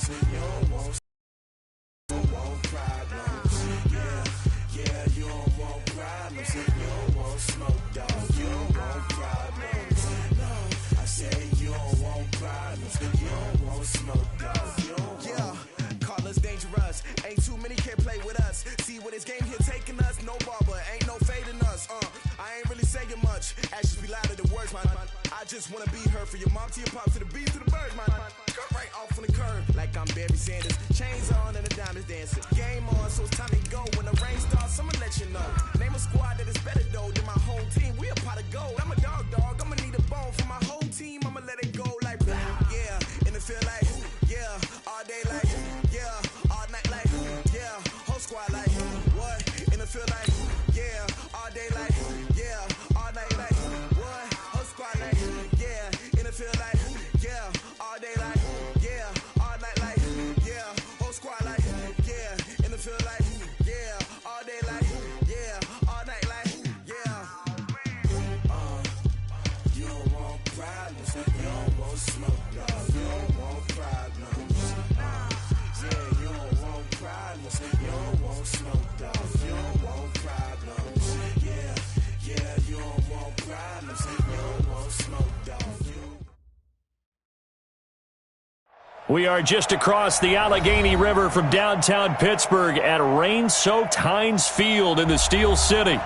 You don't want problems. Yeah, you don't want problems. You don't want smoke, dog. You don't want problems. No, I say you don't want problems. You don't want smoke, dog. You don't want. Call us dangerous. Ain't too many can play with us. See what this game here taking us. No barber, ain't no fading us. I ain't really saying much. Actions be louder than words, man. I just wanna be heard from your mom to your pop to the bees to the birds, man. Cut right off on the curb like I'm Barry Sanders. Chains on and the diamonds dancing. Game on, so it's time to go. When the rain starts, I'ma let you know. Name a squad that is better though than my home team. We a pot of gold. I'm a dog. I'ma need a bone for my whole team. I'ma let it go like blah. Yeah, and it feel like yeah, all day like yeah, all night like yeah, whole squad like what? And it feel like yeah, all day like yeah, all night like what? Whole squad like yeah, and it feel like yeah, all day like yeah, all night like yeah, whole squad like yeah, and it feel like yeah, all day like yeah, all night like yeah. You don't want problems, you don't want smoke, dog. You don't want problems. Yeah, you don't want problems, you don't want smoke, dog. You don't want problems. Yeah, you don't want problems, you don't want smoke, dog. We are just across the Allegheny River from downtown Pittsburgh at rain-soaked Heinz Field in the Steel City.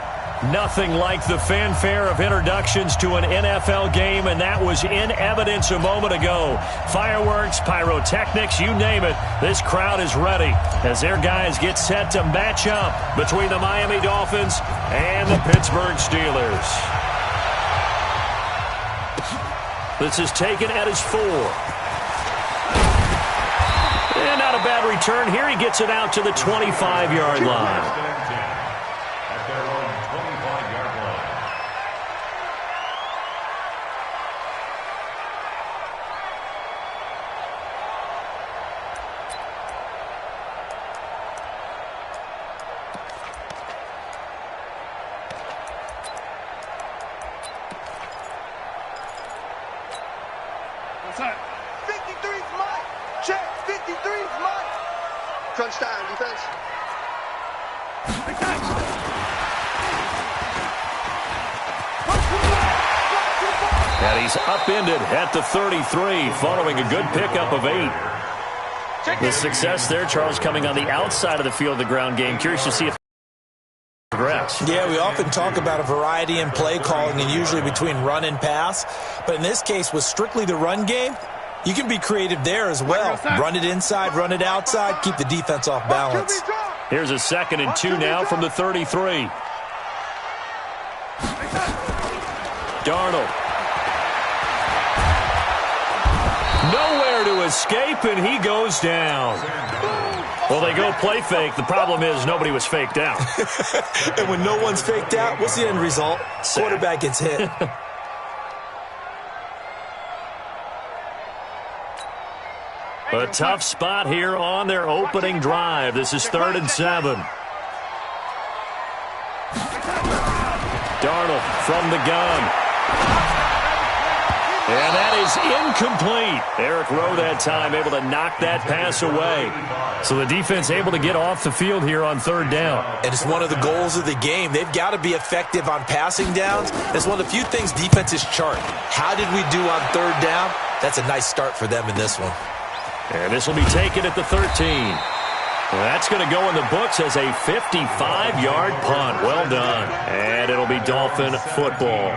Nothing like the fanfare of introductions to an NFL game, and that was in evidence a moment ago. Fireworks, pyrotechnics, you name it. This crowd is ready as their guys get set to match up between the Miami Dolphins and the Pittsburgh Steelers. This is taken at his 4. And not a bad return here. He gets it out to the 25-yard line. At their own 25-yard line. What's that? 53's mine. Check. 53's mine. Crunch time, defense. And he's upended at the 33 following a good pickup of 8. The success there, Charles, coming on the outside of the field of the ground game. Curious to see if progress. Yeah, we often talk about a variety in play calling and usually between run and pass. But in this case, with strictly the run game, you can be creative there as well. Run it inside, run it outside, keep the defense off balance. Here's a 2nd and 2 now from the 33. Darnold. Nowhere to escape, and he goes down. Well, they go play fake. The problem is nobody was faked out. And when no one's faked out, what's the end result? Quarterback gets hit. A tough spot here on their opening drive. This is 3rd and 7. Darnold from the gun. And that is incomplete. Eric Rowe that time able to knock that pass away. So the defense able to get off the field here on 3rd down. And it's one of the goals of the game. They've got to be effective on passing downs. It's one of the few things defenses chart. How did we do on 3rd down? That's a nice start for them in this one. And this will be taken at the 13. Well, that's going to go in the books as a 55-yard punt. Well done. And it'll be Dolphin football.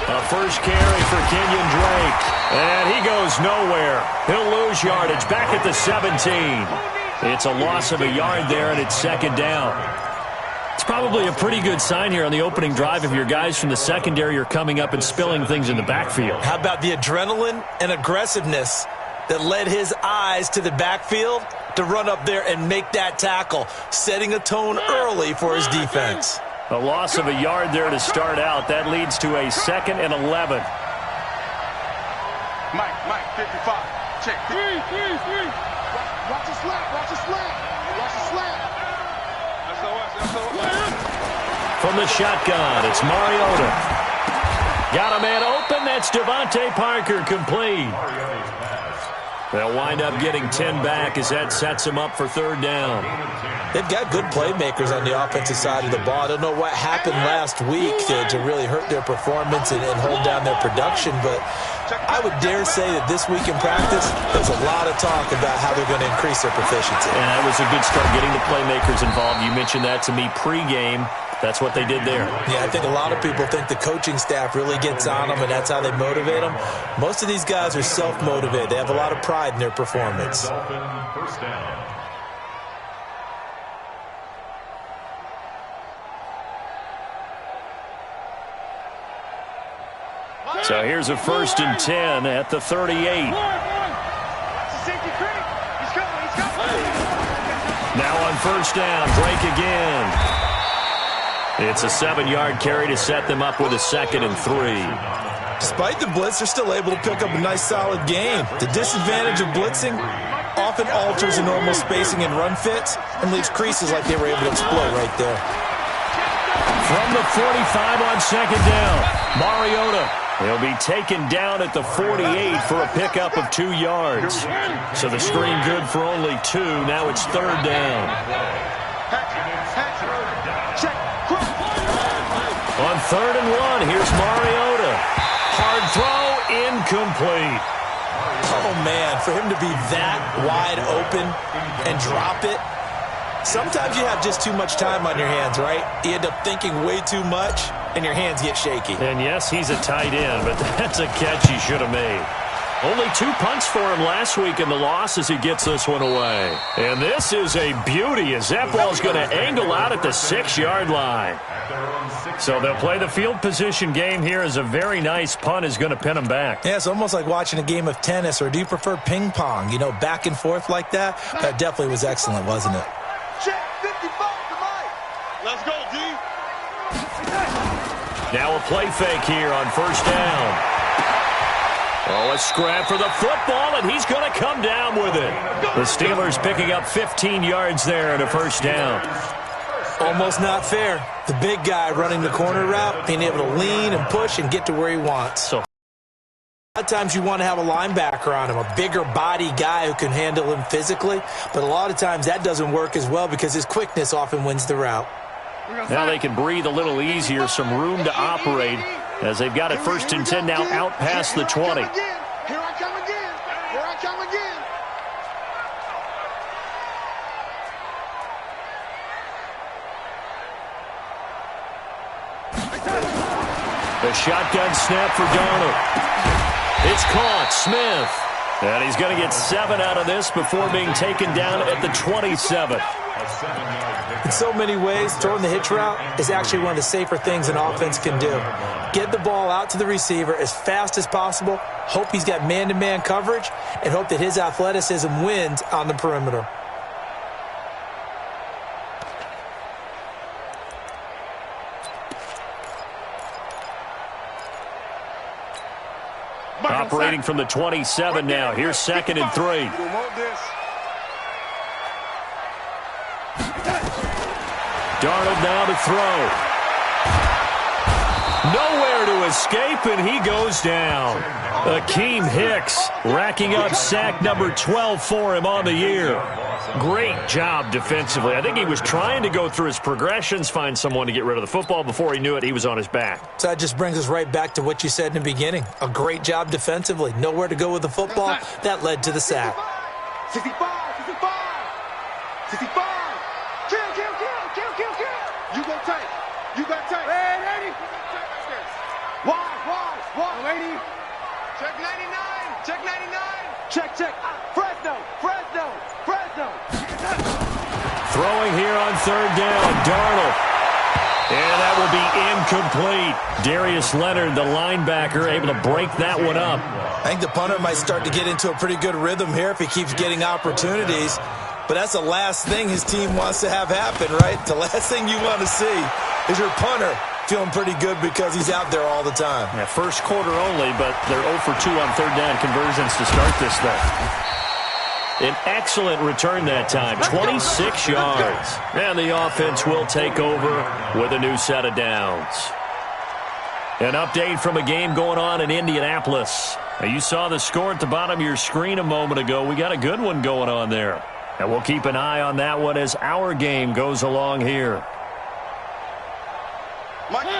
A first carry for Kenyon Drake. And he goes nowhere. He'll lose yardage back at the 17. It's a loss of a yard there, and it's 2nd down. It's probably a pretty good sign here on the opening drive if your guys from the secondary are coming up and spilling things in the backfield. How about the adrenaline and aggressiveness that led his eyes to the backfield to run up there and make that tackle, setting a tone early for his defense. A loss of a yard there to start out. That leads to a 2nd and 11. Mike, 55. Check. Three. Watch the slap. Watch the slap. From the shotgun, it's Mariota. Got a man open. That's Devontae Parker, complete. They'll wind up getting 10 back as that sets them up for third down. They've got good playmakers on the offensive side of the ball. I don't know what happened last week to really hurt their performance and hold down their production, but I would dare say that this week in practice, there's a lot of talk about how they're going to increase their proficiency. And that was a good start, getting the playmakers involved. You mentioned that to me pregame. That's what they did there. Yeah, I think a lot of people think the coaching staff really gets on them, and that's how they motivate them. Most of these guys are self-motivated. They have a lot of pride in their performance. First down. So here's a 1st and 10 at the 38. Now on first down, break again. It's a 7-yard carry to set them up with a 2nd and 3. Despite the blitz, they're still able to pick up a nice, solid gain. The disadvantage of blitzing often alters the normal spacing and run fits and leaves creases like they were able to exploit right there. From the 45 on 2nd down, Mariota. He'll be taken down at the 48 for a pickup of 2 yards. So the screen good for only 2. Now it's 3rd down. On 3rd and 1, here's Mariota. Hard throw, incomplete. Oh, man, for him to be that wide open and drop it. Sometimes you have just too much time on your hands, right? You end up thinking way too much, and your hands get shaky. And yes, he's a tight end, but that's a catch he should have made. Only 2 punts for him last week in the loss as he gets this one away. And this is a beauty as that ball's going to angle out at the 6-yard line. So they'll play the field position game here as a very nice punt is going to pin them back. Yeah, it's almost like watching a game of tennis, or do you prefer ping pong? You know, back and forth like that? That definitely was excellent, wasn't it? Check 55 to Mike. Let's go, D. Now a play fake here on first down. Oh, a scrap for the football, and he's going to come down with it. The Steelers picking up 15 yards there and a first down. Almost not fair. The big guy running the corner route, being able to lean and push and get to where he wants. So a lot of times you want to have a linebacker on him, a bigger body guy who can handle him physically, but a lot of times that doesn't work as well because his quickness often wins the route. Now they can breathe a little easier, some room to operate as they've got it 1st and 10 now out past the 20. Here I come again. Here I come again. The shotgun snap for Darnold. It's caught. Smith. And he's going to get 7 out of this before being taken down at the 27. In so many ways, throwing the hitch route is actually one of the safer things an offense can do. Get the ball out to the receiver as fast as possible, hope he's got man-to-man coverage, and hope that his athleticism wins on the perimeter. Operating from the 27 now. Here's 2nd and 3. Darnold now to throw. Nowhere to escape, and he goes down. Akeem Hicks racking up sack number 12 for him on the year. Great job defensively. I think he was trying to go through his progressions, find someone to get rid of the football. Before he knew it, he was on his back. So that just brings us right back to what you said in the beginning. A great job defensively. Nowhere to go with the football. That led to the sack. 65. Kill. You go tight. Hey, Eddie. Wide. Lady. Check 99. Check. Fresno. Throwing here on 3rd down. Darnold. And that will be incomplete. Darius Leonard, the linebacker, able to break that one up. I think the punter might start to get into a pretty good rhythm here if he keeps getting opportunities. But that's the last thing his team wants to have happen, right? The last thing you want to see is your punter feeling pretty good because he's out there all the time. Yeah, first quarter only, but they're 0 for 2 on third down conversions to start this thing. An excellent return that time, 26 yards. And the offense will take over with a new set of downs. An update from a game going on in Indianapolis. Now, you saw the score at the bottom of your screen a moment ago. We got a good one going on there. And we'll keep an eye on that one as our game goes along here.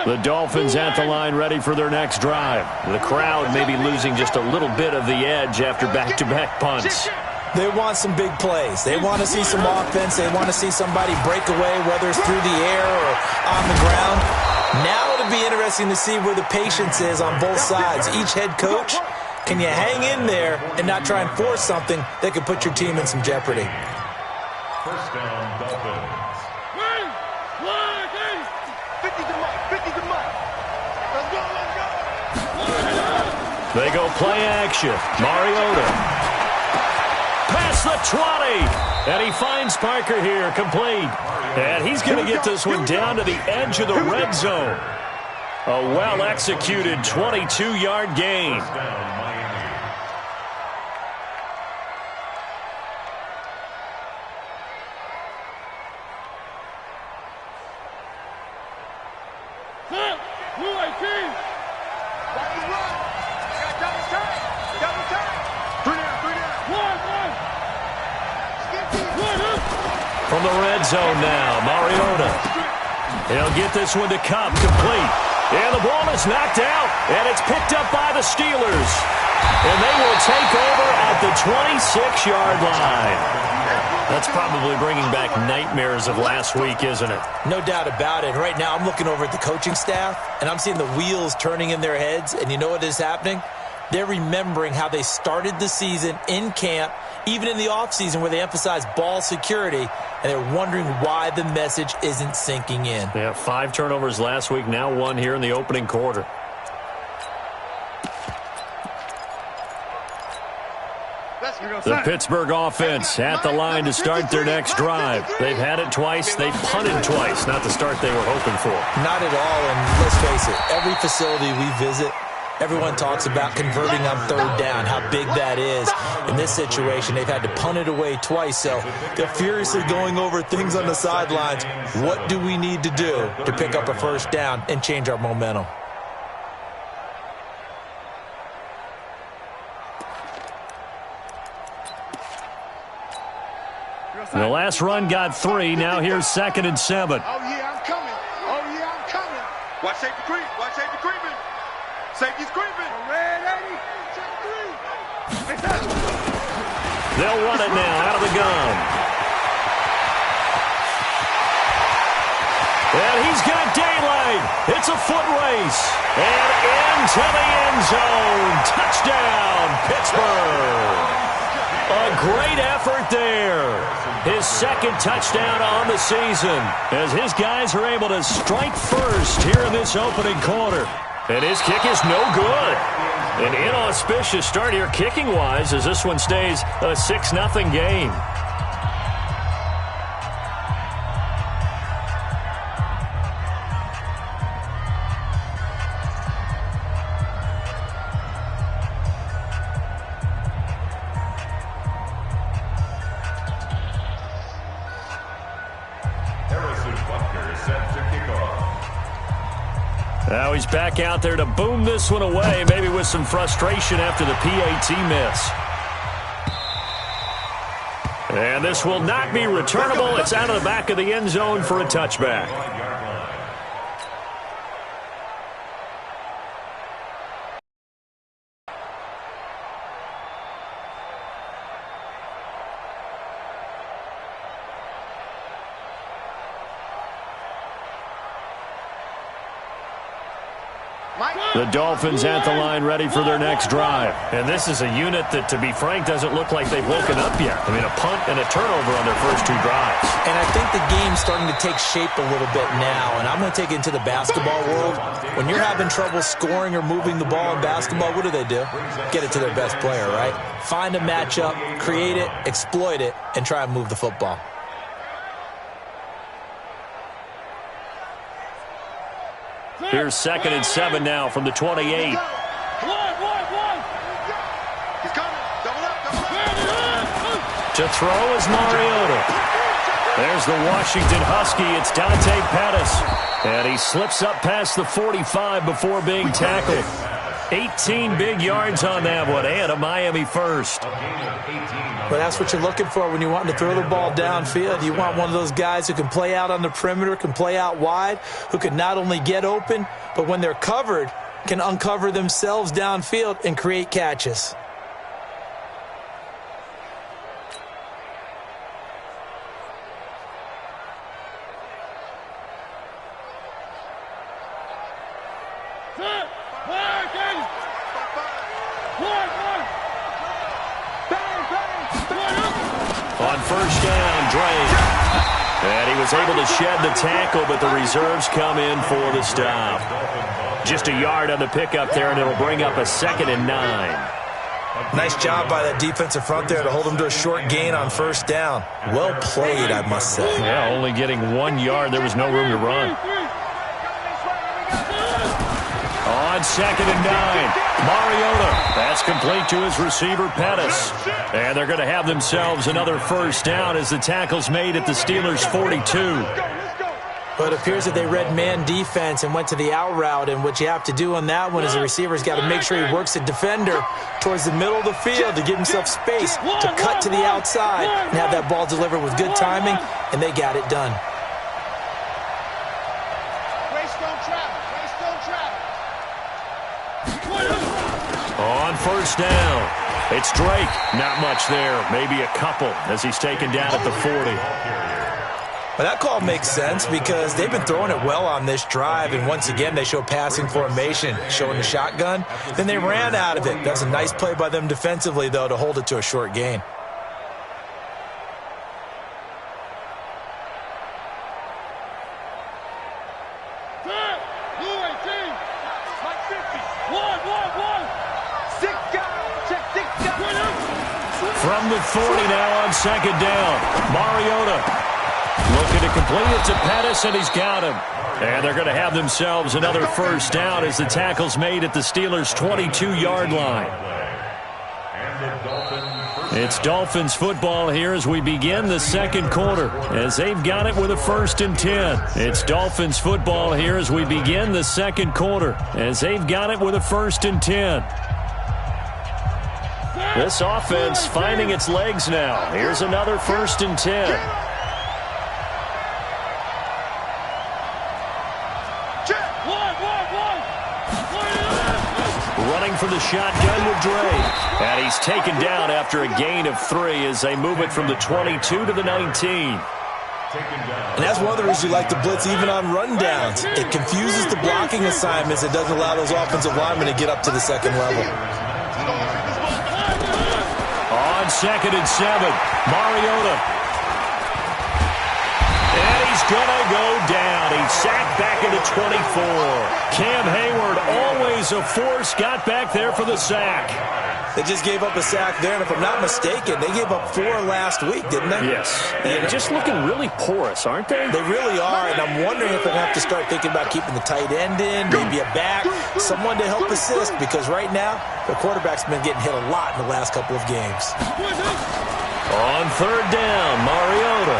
The Dolphins at the line ready for their next drive. The crowd may be losing just a little bit of the edge after back-to-back punts. They want some big plays. They want to see some offense. They want to see somebody break away, whether it's through the air or on the ground. Now it'll be interesting to see where the patience is on both sides. Each head coach, can you hang in there and not try and force something that could put your team in some jeopardy? First down, Dolphins. 50 to Mike. 50 to Mike. Let's go, let's go. They go play action. Mariota. Past the 20. And he finds Parker here, complete. And he's going to get this one down to the edge of the red zone. A well-executed 22-yard gain. First down, Miami. From the red zone now, Mariota. He'll get this one to Cup, complete. And the ball is knocked out, and it's picked up by the Steelers. And they will take over at the 26-yard line. That's probably bringing back nightmares of last week, isn't it? No doubt about it. Right now I'm looking over at the coaching staff, and I'm seeing the wheels turning in their heads, and you know what is happening? They're remembering how they started the season in camp, even in the offseason where they emphasized ball security, and they're wondering why the message isn't sinking in. They have 5 turnovers last week, now 1 here in the opening quarter. The Pittsburgh offense at the line to start their next drive. They've had it twice. They've punted twice. Not the start they were hoping for. Not at all, and let's face it, every facility we visit, everyone talks about converting on third down, how big that is. In this situation, they've had to punt it away twice, so they're furiously going over things on the sidelines. What do we need to do to pick up a first down and change our momentum? The last run got 3. Now here's 2nd and 7. Oh, yeah, I'm coming. Oh, yeah, I'm coming. Watch safety creep. Watch safety creeping. Safety's creeping. Red 80. Check 3. They'll run it now out of the gun. And he's got daylight. It's a foot race. And into the end zone. Touchdown, Pittsburgh. A great effort there. His 2nd touchdown on the season as his guys are able to strike first here in this opening quarter. And his kick is no good. An inauspicious start here kicking-wise as this one stays a 6-0 game. Now he's back out there to boom this one away, maybe with some frustration after the PAT miss. And this will not be returnable. It's out of the back of the end zone for a touchback. The Dolphins at the line ready for their next drive. And this is a unit that, to be frank, doesn't look like they've woken up yet. I mean, a punt and a turnover on their first 2 drives. And I think the game's starting to take shape a little bit now, and I'm going to take it into the basketball world. When you're having trouble scoring or moving the ball in basketball, what do? Get it to their best player, right? Find a matchup, create it, exploit it, and try and move the football. Here's 2nd and 7 now from the 28. He's coming. Double up. To throw is Mariota. There's the Washington Husky. It's Dante Pettis. And he slips up past the 45 before being tackled. 18 big yards on that one, and a Miami first. Well, that's what you're looking for when you want to throw the ball downfield. You want one of those guys who can play out on the perimeter, can play out wide, who can not only get open, but when they're covered, can uncover themselves downfield and create catches. On first down, Drake. And he was able to shed the tackle, but the reserves come in for the stop. Just a yard on the pickup there, and it'll bring up a 2nd and 9. Nice job by that defensive front there to hold them to a short gain on first down. Well played, I must say. Yeah, only getting 1 yard. There was no room to run. On 2nd and 9, Mariota. That's complete to his receiver, Pettis. And they're going to have themselves another first down as the tackle's made at the Steelers' 42. But it appears that they read man defense and went to the out route, and what you have to do on that one is the receiver's got to make sure he works the defender towards the middle of the field to give himself space to cut to the outside and have that ball delivered with good timing, and they got it done. On first down, it's Drake. Not much there, maybe a couple as he's taken down at the 40. Well, that call makes sense because they've been throwing it well on this drive, and once again they show passing formation, showing the shotgun. Then they ran out of it. That's a nice play by them defensively, though, to hold it to a short gain. From the 40 now on 2nd down, Mariota looking to complete it to Pettis, and he's got him. And they're going to have themselves another first down as the tackle's made at the Steelers' 22-yard line. It's Dolphins football here as we begin the second quarter, as they've got it with a 1st and 10. It's Dolphins football here as we begin the second quarter, as they've got it with a 1st and 10. This offense finding its legs now. Here's another 1st and 10. Running for the shotgun with Drake. And he's taken down after a gain of 3 as they move it from the 22 to the 19. And that's one of the reasons you like to blitz even on rundowns. It confuses the blocking assignments. It doesn't allow those offensive linemen to get up to the second level. On 2nd and 7, Mariota. And he's going to go down. He's sacked back into 24. Cam Hayward, always a force, got back there for the sack. They just gave up a sack there, and if I'm not mistaken, they gave up 4 last week, didn't they? Yes. And just looking really porous, aren't they? They really are, and I'm wondering if they're going to have to start thinking about keeping the tight end in, maybe a back, someone to help assist, because right now, the quarterback's been getting hit a lot in the last couple of games. On 3rd down, Mariota.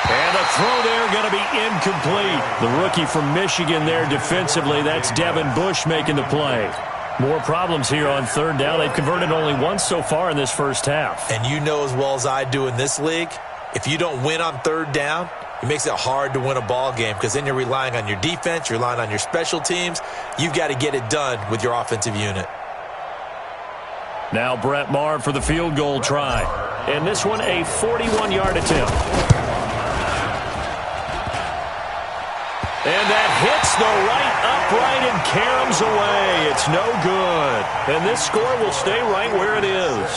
And the throw there going to be incomplete. The rookie from Michigan there defensively, that's Devin Bush making the play. More problems here on 3rd down. They've converted only once so far in this first half. And you know as well as I do in this league, if you don't win on 3rd down, it makes it hard to win a ball game because then you're relying on your defense, you're relying on your special teams. You've got to get it done with your offensive unit. Now Brett Maher for the field goal try. And this one a 41-yard attempt. And that hits the right upright and caroms away. It's no good. And this score will stay right where it is.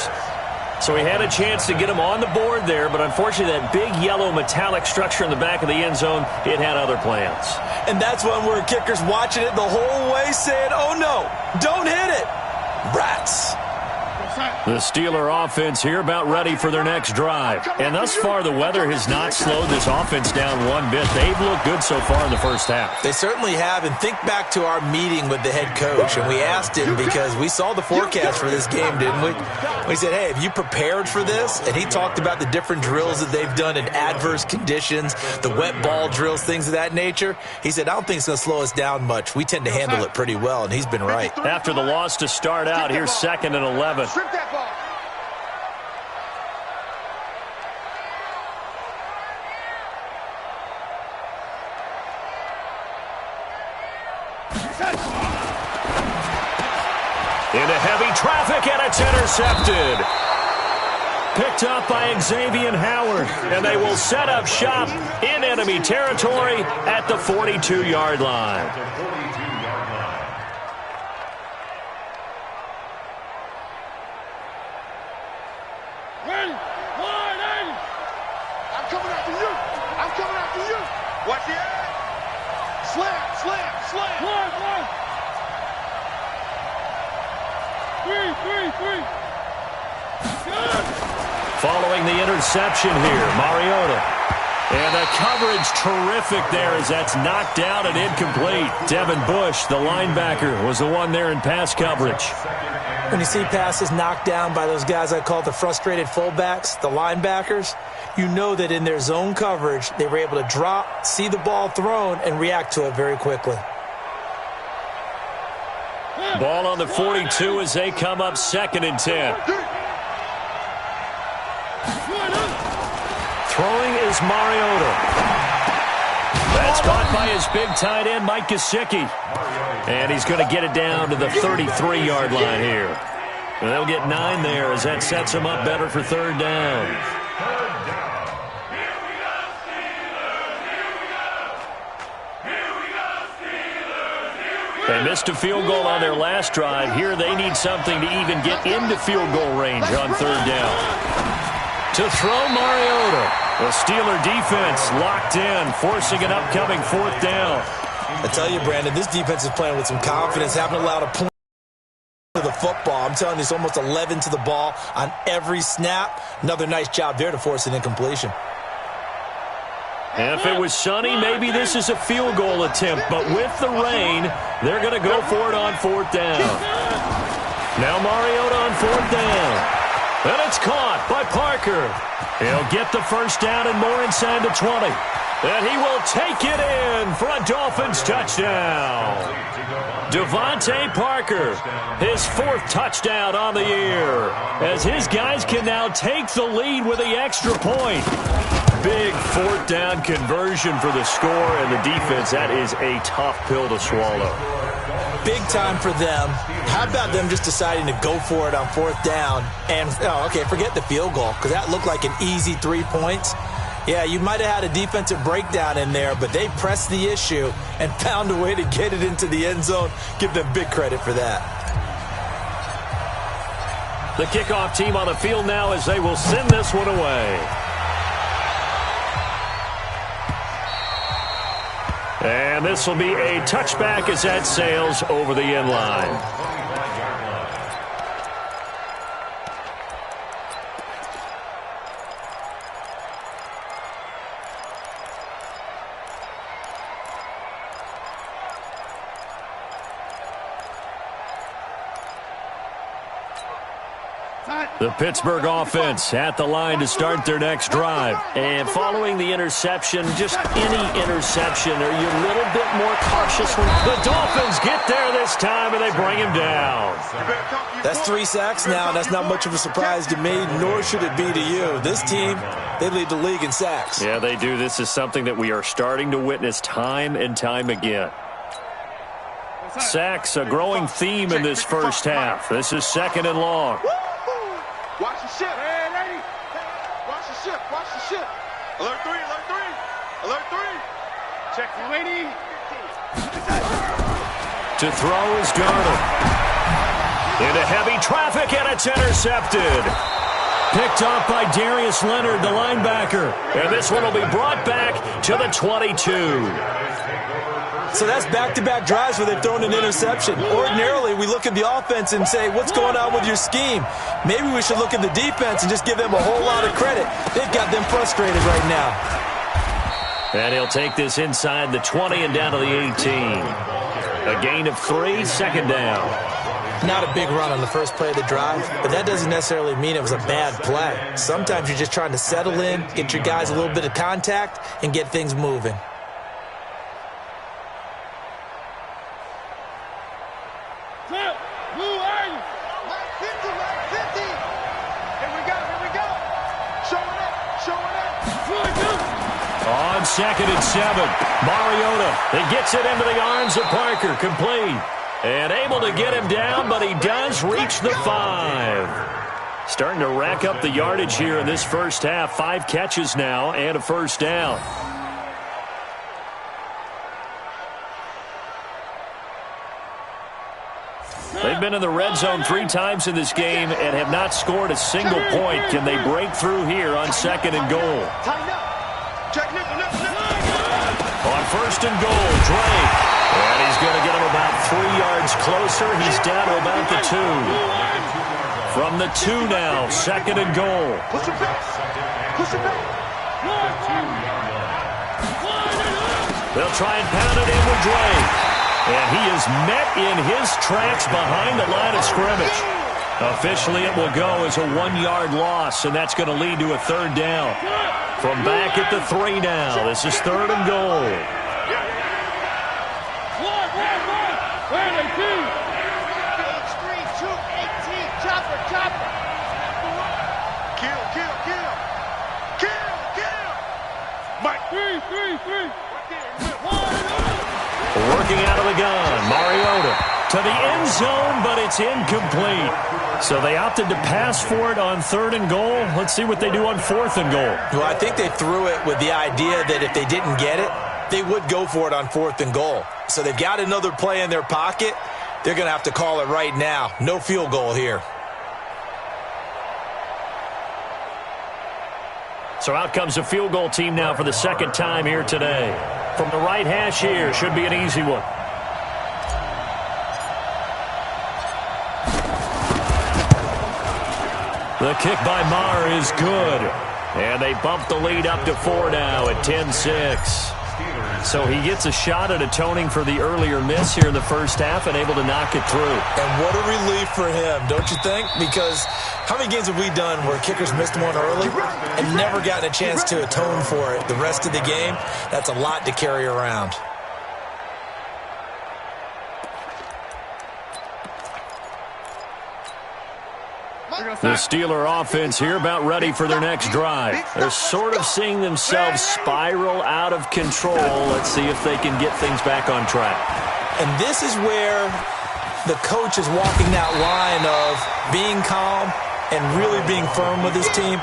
So he had a chance to get him on the board there, but unfortunately that big yellow metallic structure in the back of the end zone, it had other plans. And that's one where kicker's watching it the whole way saying, oh no, don't hit it. Brats. The Steeler offense here about ready for their next drive. And thus far, the weather has not slowed this offense down one bit. They've looked good so far in the first half. They certainly have. And think back to our meeting with the head coach. And we asked him because we saw the forecast for this game, didn't we? We said, hey, have you prepared for this? And he talked about the different drills that they've done in adverse conditions, the wet ball drills, things of that nature. He said, I don't think it's going to slow us down much. We tend to handle it pretty well, and he's been right. After the loss to start out, here's 2nd and 11. Strip that ball. Into heavy traffic, and it's intercepted. Picked up by Xavier Howard, and they will set up shop in enemy territory at the 42-yard line. Ready? 180. I'm coming after you. I'm coming after you. Watch the edge. Slam, slam, slam. One. 3. Good. Following the interception here, Mariota. And the coverage terrific there as that's knocked down and incomplete. Devin Bush, the linebacker, was the one there in pass coverage. When you see passes knocked down by those guys I call the frustrated fullbacks, the linebackers, you know that in their zone coverage, they were able to drop, see the ball thrown, and react to it very quickly. Ball on the 42 as they come up 2nd and 10. Throwing is Mariota. That's caught by his big tight end, Mike Gesicki. And he's going to get it down to the 33-yard line here. And they'll get 9 there as that sets him up better for 3rd down. They missed a field goal on their last drive. Here they need something to even get into field goal range on 3rd down. To throw Mariota. The Steeler defense locked in, forcing an upcoming 4th down. I tell you, Brandon, this defense is playing with some confidence, haven't allowed a point to the football. I'm telling you, it's almost 11 to the ball on every snap. Another nice job there to force an incompletion. If it was sunny, maybe this is a field goal attempt. But with the rain, they're going to go for it on 4th down. Now Mariota on 4th down. And it's caught by Parker. He'll get the 1st down and more inside the 20. And he will take it in for a Dolphins touchdown. Devontae Parker, his 4th touchdown on the year, as his guys can now take the lead with the extra point. Big 4th down conversion for the score, and the defense, that is a tough pill to swallow. Big time for them. How about them just deciding to go for it on 4th down? And, forget the field goal, because that looked like an easy 3 points. Yeah, you might have had a defensive breakdown in there, but they pressed the issue and found a way to get it into the end zone. Give them big credit for that. The kickoff team on the field now as they will send this one away. And this will be a touchback as that sails over the end line. The Pittsburgh offense at the line to start their next drive. And following the interception, just any interception, are you a little bit more cautious? The Dolphins get there this time, and they bring him down. That's 3 sacks now, and that's not much of a surprise to me, nor should it be to you. This team, they lead the league in sacks. Yeah, they do. This is something that we are starting to witness time and time again. Sacks, a growing theme in this first half. This is 2nd and long. Watch the ship. Hey, lady. Watch the ship. Watch the ship. Alert 3. Alert 3. Alert 3. Check the lady. To throw is Darnold. Into heavy traffic, and it's intercepted. Picked off by Darius Leonard, the linebacker. And this one will be brought back to the 22. So that's back-to-back drives where they've thrown an interception. Ordinarily, we look at the offense and say, what's going on with your scheme? Maybe we should look at the defense and just give them a whole lot of credit. They've got them frustrated right now. And he'll take this inside the 20 and down to the 18. A gain of 3, second down. Not a big run on the first play of the drive, but that doesn't necessarily mean it was a bad play. Sometimes you're just trying to settle in, get your guys a little bit of contact, and get things moving. On 2nd and 7, Mariota. It gets it into the arms of Parker. Complete. And able to get him down, but he does reach the 5. Starting to rack up the yardage here in this first half. 5 catches now and a first down. They've been in the red zone 3 times in this game and have not scored a single point. Can they break through here on 2nd and goal? On 1st and goal, Drake. And he's going to get him about 3 yards closer. He's down to about the 2. From the 2 now, 2nd and goal. They'll try and pound it in with Drake. And he is met in his tracks behind the line of scrimmage. Officially, it will go as a 1-yard loss, and that's going to lead to a 3rd down. From back at the 3 now, this is 3rd and goal. Working out of the gun, Mariota to the end zone, but it's incomplete. So they opted to pass for it on 3rd and goal. Let's see what they do on 4th and goal. Well, I think they threw it with the idea that if they didn't get it, they would go for it on 4th and goal. So they've got another play in their pocket. They're going to have to call it right now. No field goal here. So out comes a field goal team now for the 2nd time here today. From the right hash here, should be an easy one. The kick by Maher is good. And they bump the lead up to 4 now at 10-6. So he gets a shot at atoning for the earlier miss here in the first half and able to knock it through. And what a relief for him, don't you think? Because how many games have we done where kickers missed one early and never gotten a chance to atone for it the rest of the game? That's a lot to carry around. The Steeler offense here about ready for their next drive. They're sort of seeing themselves spiral out of control. Let's see if they can get things back on track. And this is where the coach is walking that line of being calm and really being firm with his team.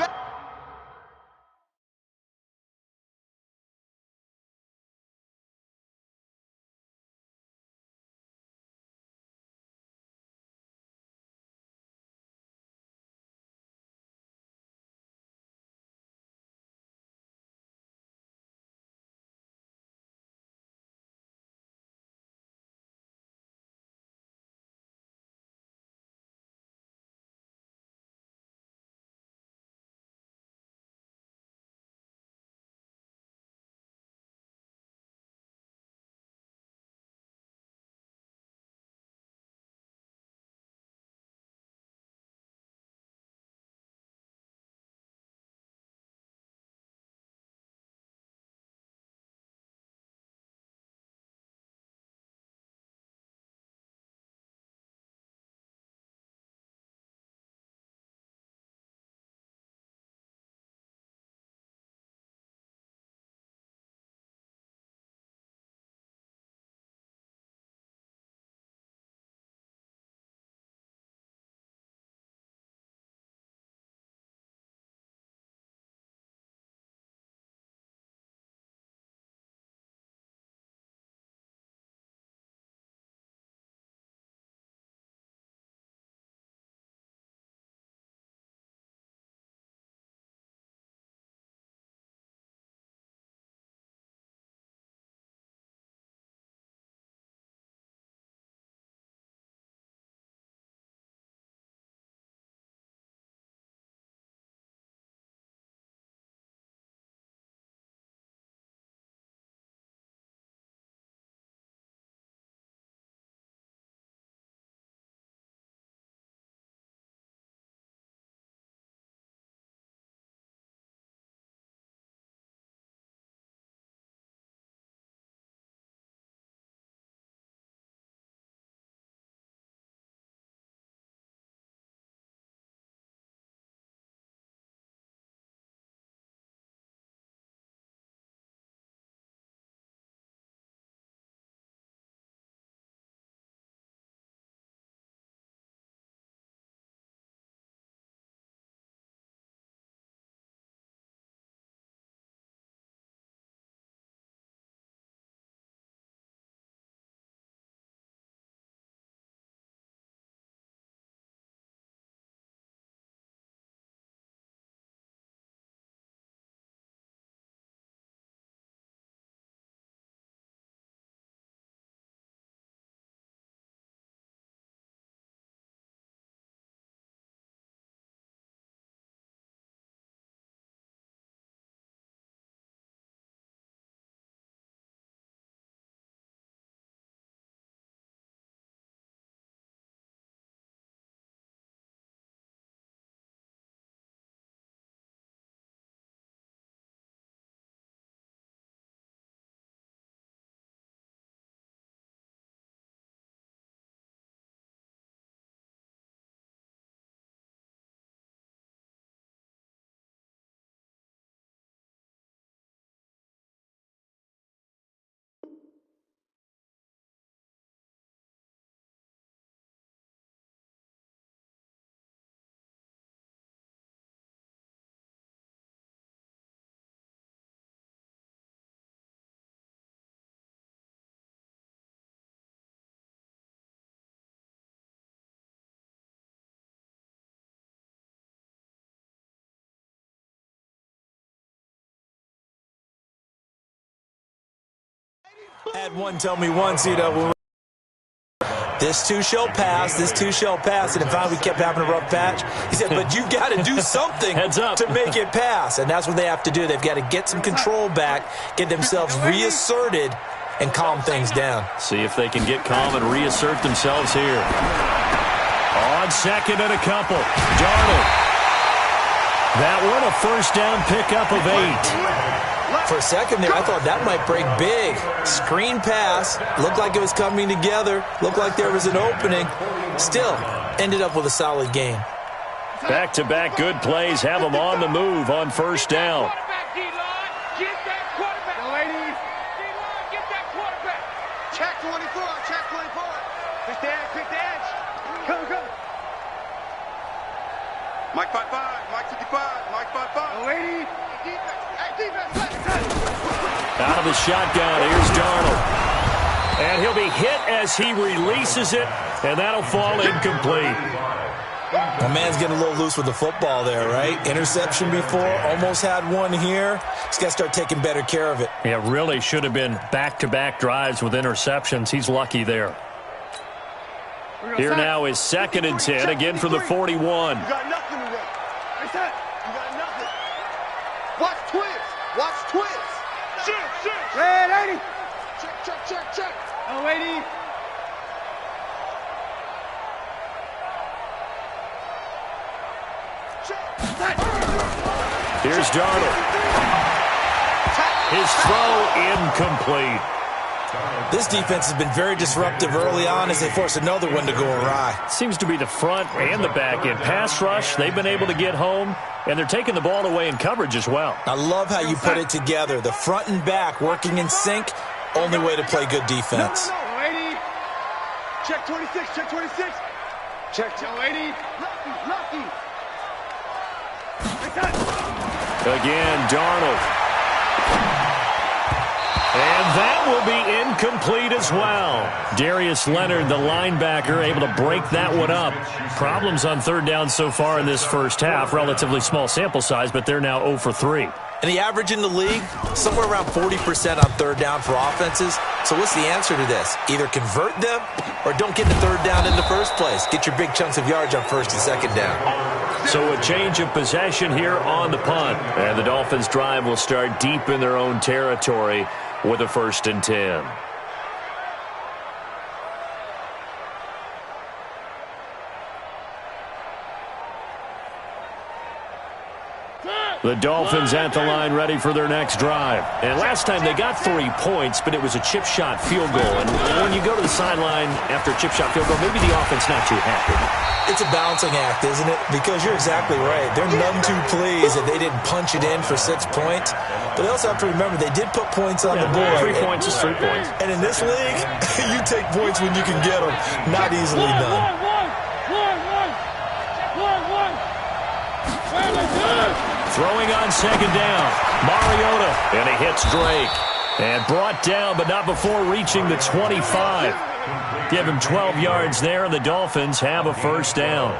Had one tell me once, this too shall pass, this too shall pass. And finally we kept having a rough patch. He said, but you got to do something to make it pass. And that's what they have to do. They've got to get some control back, get themselves reasserted, and calm things down. See if they can get calm and reassert themselves here. On second and a couple. Darnold. That one a first down pickup of 8. For a second there, I thought that might break big. Screen pass. Looked like it was coming together. Looked like there was an opening. Still, ended up with a solid game. Back-to-back good plays have them on the move on first down. Check 24, check 24. Quick the edge. Come. Mike 5-5, Mike 55, Mike 5-5. Lady. Out of the shotgun, here's Darnold. And he'll be hit as he releases it, and that'll fall incomplete. My man's getting a little loose with the football there, right? Interception before, almost had one here. He's got to start taking better care of it. Yeah, really should have been back-to-back drives with interceptions. He's lucky there. Here now is 2nd and 10, again from the 41. You got nothing to run. You got nothing. Watch twins. Shit. Red 80. Check. Oh, 80. Here's Darnold. His throw incomplete. This defense has been very disruptive early on as they force another one to go awry. Seems to be the front and the back end. Pass rush, they've been able to get home, and they're taking the ball away in coverage as well. I love how you put it together. The front and back working in sync, only way to play good defense. No, 80. Check 26, check 26. Check 80. Lucky. Again, Darnold. And that will be incomplete as well. Darius Leonard, the linebacker, able to break that one up. Problems on third down so far in this first half. Relatively small sample size, but they're now 0 for 3. And the average in the league, somewhere around 40% on third down for offenses. So what's the answer to this? Either convert them or don't get the third down in the first place. Get your big chunks of yards on first and second down. So a change of possession here on the punt. And the Dolphins' drive will start deep in their own territory with a 1st and 10. The Dolphins at the line ready for their next drive. And last time they got 3 points, but it was a chip shot field goal. And when you go to the sideline after a chip shot field goal, maybe the offense not too happy. It's a balancing act, isn't it? Because you're exactly right. They're none too pleased that they didn't punch it in for 6 points. But they also have to remember they did put points on the board. 3 points is 3 points. And in this league, you take points when you can get them. Not easily done. Throwing on second down. Mariota. And he hits Drake. And brought down, but not before reaching the 25. Give him 12 yards there, and the Dolphins have a first down.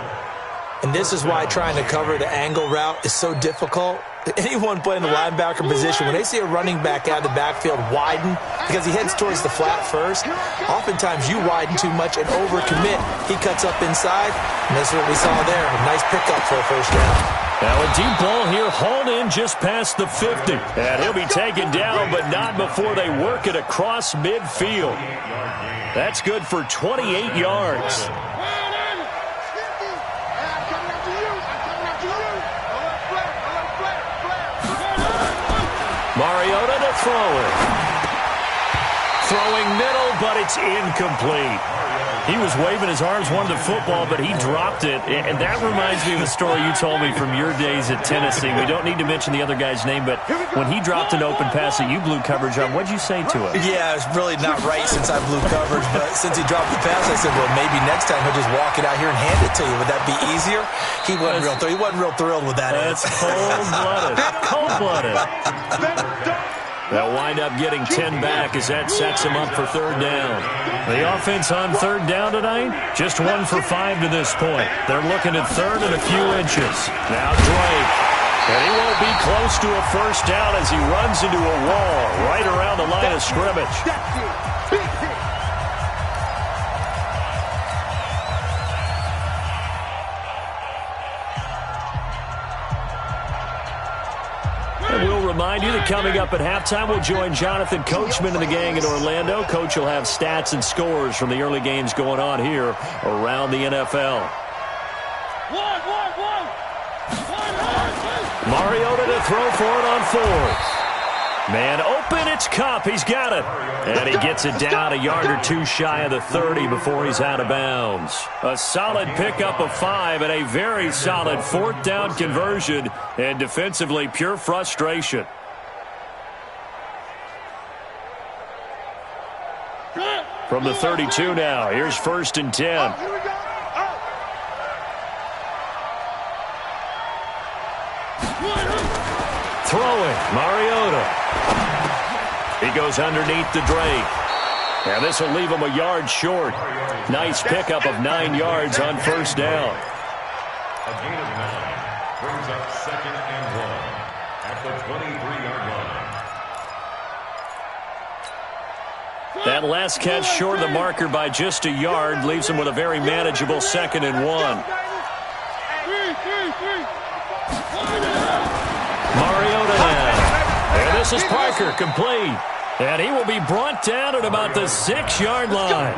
And this is why trying to cover the angle route is so difficult. Anyone playing the linebacker position, when they see a running back out of the backfield widen, because he heads towards the flat first, oftentimes you widen too much and overcommit. He cuts up inside, and that's what we saw there. A nice pickup for a first down. Now a deep ball here, hauled in just past the 50. And he'll be taken down, but not before they work it across midfield. That's good for 28 yards. Mariota to throw it. Throwing middle, but it's incomplete. He was waving his arms, wanted the football, but he dropped it. And that reminds me of a story you told me from your days at Tennessee. We don't need to mention the other guy's name, but when he dropped an open pass that you blew coverage on, what'd you say to him? Yeah, it's really not right since I blew coverage, but since he dropped the pass, I said, well, maybe next time he'll just walk it out here and hand it to you. Would that be easier? He wasn't real thrilled with that. That's cold-blooded. Cold-blooded. They'll wind up getting 10 back as that sets him up for third down. The offense on third down tonight, just 1 for 5 to this point. They're looking at third and a few inches. Now Drake. And he won't be close to a first down as he runs into a wall right around the line of scrimmage. That's it. Big hit. And we'll remind you that coming up at halftime, we'll join Jonathan Coachman and the gang in Orlando. Coach will have stats and scores from the early games going on here around the NFL. Mariota to throw for it on fourth. Man open, it's Kupp. He's got it. And he gets it down a yard or two shy of the 30 before he's out of bounds. A solid pickup of 5 and a very solid fourth down conversion. And defensively, pure frustration. From the 32 now, here's 1st and 10. Here we go. Throwing, Mariota. He goes underneath the Drake. And this will leave him a yard short. Nice pickup of 9 yards on first down. A gain of 9 brings up 2nd and 1 at the 23-yard line. That last catch short of the marker by just a yard leaves him with a very manageable 2nd and 1. Mariota now. And this is Parker, complete. And he will be brought down at about the 6-yard line.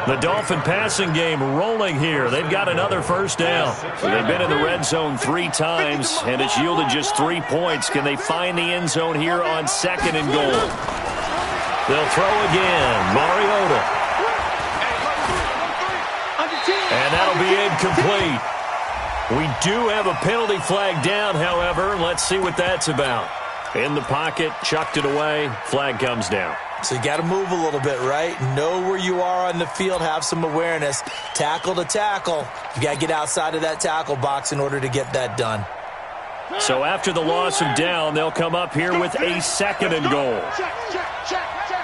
The Dolphin passing game rolling here. They've got another first down. They've been in the red zone 3 times, and it's yielded just 3 points. Can they find the end zone here on 2nd and goal? They'll throw again. Mariota. And that'll be incomplete. We do have a penalty flag down, however. Let's see what that's about. In the pocket, chucked it away, flag comes down. So you got to move a little bit, right? Know where you are on the field, have some awareness. Tackle to tackle. You got to get outside of that tackle box in order to get that done. So after the loss of down, they'll come up here with a 2nd and goal. Check, check, check, check.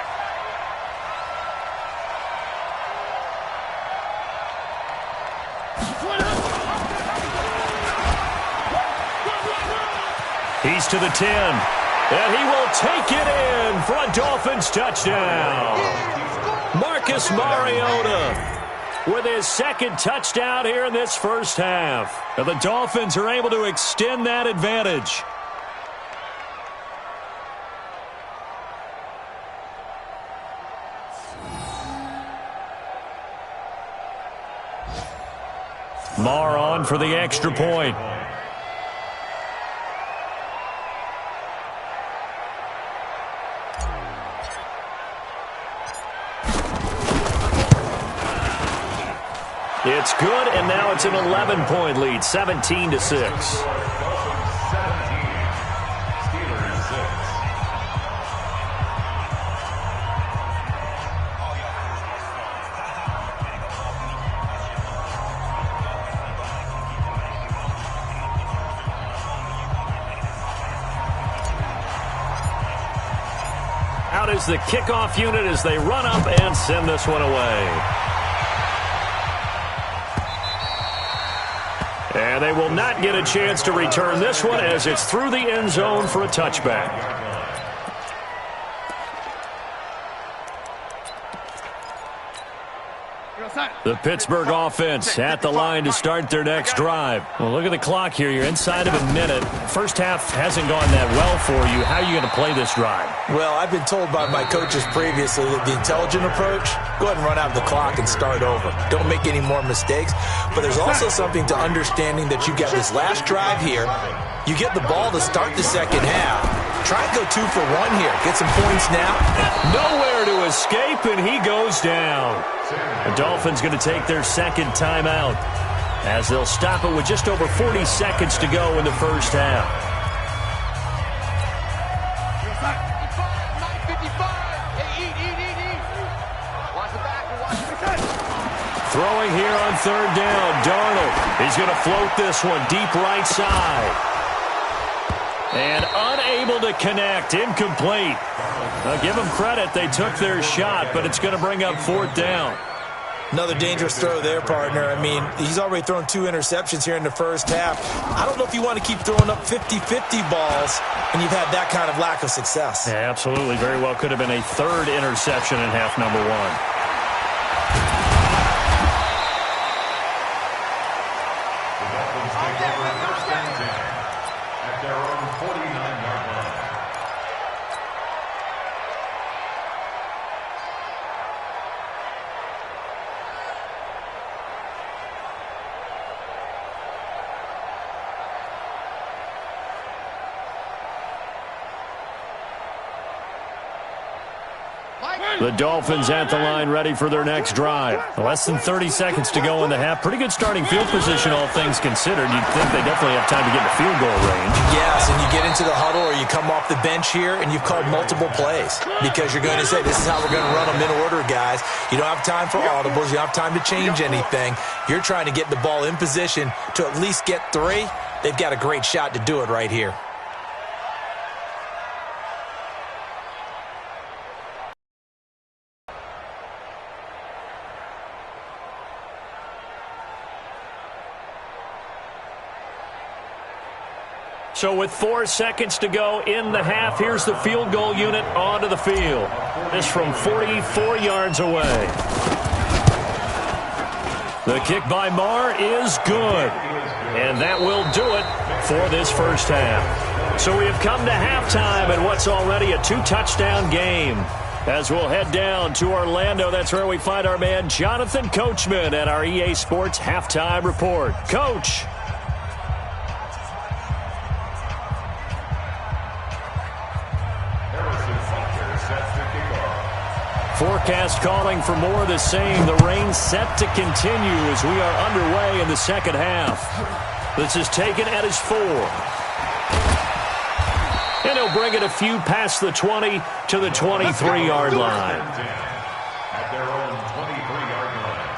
He's to the 10, and he will take it in for a Dolphins touchdown. Marcus Mariota with his 2nd touchdown here in this first half. And the Dolphins are able to extend that advantage. Mar on for the extra point. It's good, and now it's an 11-point lead, 17-6. Steelers 17, Steelers 6. Out is the kickoff unit as they run up and send this one away. And they will not get a chance to return this one as it's through the end zone for a touchback. The Pittsburgh offense at the line to start their next drive. Well, look at the clock here. You're inside of a minute. First half hasn't gone that well for you. How are you going to play this drive? Well, I've been told by my coaches previously that the intelligent approach, go ahead and run out the clock and start over. Don't make any more mistakes. But there's also something to understanding that you got this last drive here. You get the ball to start the second half. Try and go 2 for 1 here. Get some points now. Nowhere to escape, and he goes down. The Dolphins going to take their 2nd timeout as they'll stop it with just over 40 seconds to go in the first half. Throwing here on 3rd down, Darnold. He's going to float this one deep right side. And unable to connect, incomplete. Now give them credit, they took their shot, but it's going to bring up 4th down. Another dangerous throw there, partner. I mean, he's already thrown 2 interceptions here in the first half. I don't know if you want to keep throwing up 50-50 balls when you've had that kind of lack of success. Yeah, absolutely. Very well could have been a 3rd interception in half number 1. The Dolphins take over first and 10 at their own 49-yard line. The Dolphins at the line, ready for their next drive. Less than 30 seconds to go in the half. Pretty good starting field position, all things considered. You'd think they definitely have time to get in the field goal range. Yes, and you get into the huddle or you come off the bench here and you've called multiple plays because you're going to say, this is how we're going to run them in order, guys. You don't have time for audibles. You don't have time to change anything. You're trying to get the ball in position to at least get 3. They've got a great shot to do it right here. So with 4 seconds to go in the half, here's the field goal unit onto the field. This from 44 yards away. The kick by Marr is good. And that will do it for this first half. So we have come to halftime in what's already a 2-touchdown game. As we'll head down to Orlando, that's where we find our man Jonathan Coachman at our EA Sports Halftime Report. Coach. Forecast calling for more of the same. The rain set to continue as we are underway in the second half. This is taken at his 4. And he'll bring it a few past the 20 to the 23-yard line. At their own 23-yard line.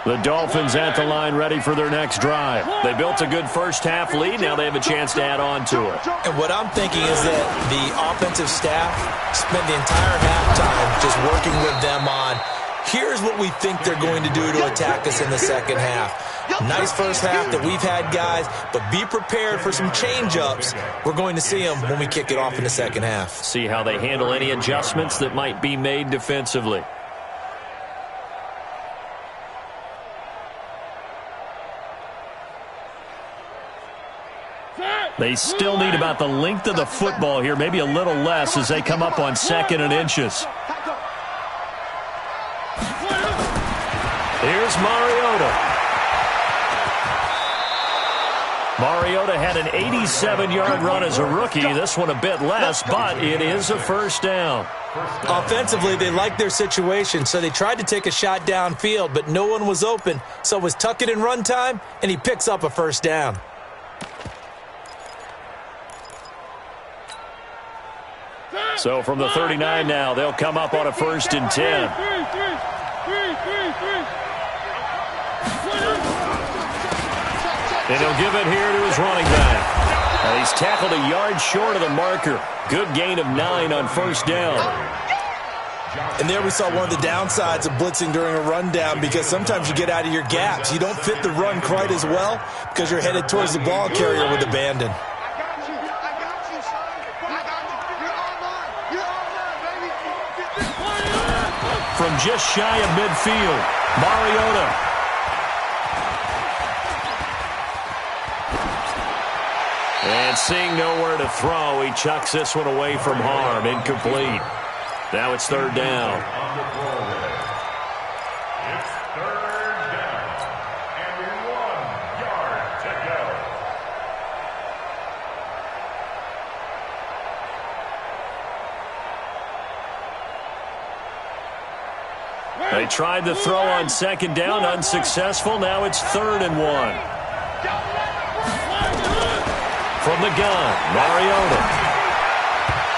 The Dolphins at the line, ready for their next drive. They built a good first-half lead. Now they have a chance to add on to it. And what I'm thinking is that the offensive staff spent the entire halftime just working with them on, here's what we think they're going to do to attack us in the second half. Nice first half that we've had, guys, but be prepared for some change-ups. We're going to see them when we kick it off in the second half. See how they handle any adjustments that might be made defensively. They still need about the length of the football here, maybe a little less as they come up on 2nd and inches. Here's Mariota. Mariota had an 87-yard run as a rookie. This one a bit less, but it is a first down. Offensively, they liked their situation, so they tried to take a shot downfield, but no one was open. So it was tuck it in run time, and he picks up a first down. So from the 39 now, they'll come up on a 1st and 10. And he'll give it here to his running back. And he's tackled a yard short of the marker. Good gain of 9 on first down. And there we saw one of the downsides of blitzing during a rundown because sometimes you get out of your gaps. You don't fit the run quite as well because you're headed towards the ball carrier with abandon. From just shy of midfield, Mariota. And seeing nowhere to throw, he chucks this one away from harm. Incomplete. Now it's 3rd down. It's 3rd down and 1 yard to go. They tried to throw on 2nd down, unsuccessful. Now it's 3rd and 1. From the gun, Mariota.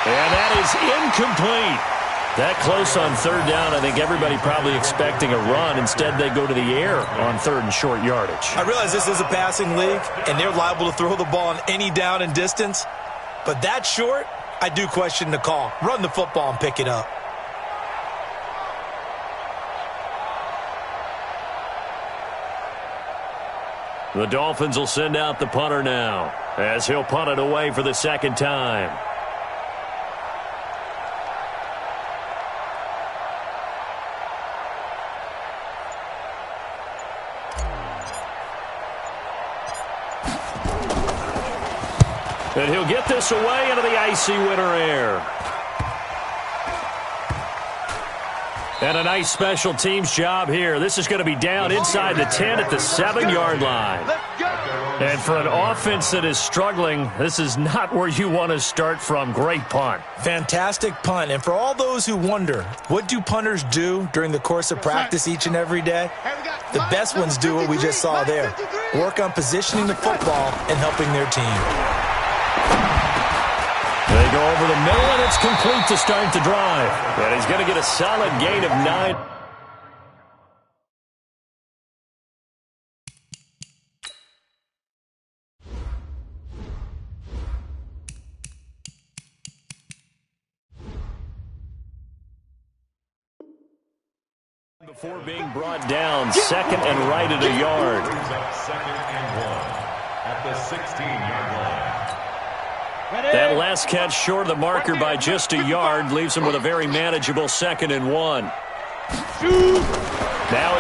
And that is incomplete. That close on third down, I think everybody probably expecting a run. Instead, they go to the air on third and short yardage. I realize this is a passing league, and they're liable to throw the ball on any down and distance. But that short, I do question the call. Run the football and pick it up. The Dolphins will send out the punter now, as he'll punt it away for the second time. And he'll get this away into the icy winter air. And a nice special teams job here. This is going to be down inside the 10 at the 7-yard line. And for an offense that is struggling, this is not where you want to start from. Great punt. Fantastic punt. And for all those who wonder, what do punters do during the course of practice each and every day? The best ones do what we just saw there. Work on positioning the football and helping their team. They go over the middle, and it's complete to start the drive. And he's going to get a solid gain of 9. Before being brought down, second and right at a yard. Second and 1 at the 16-yard line. That last catch short of the marker by just a yard leaves him with a very manageable second and 1. Now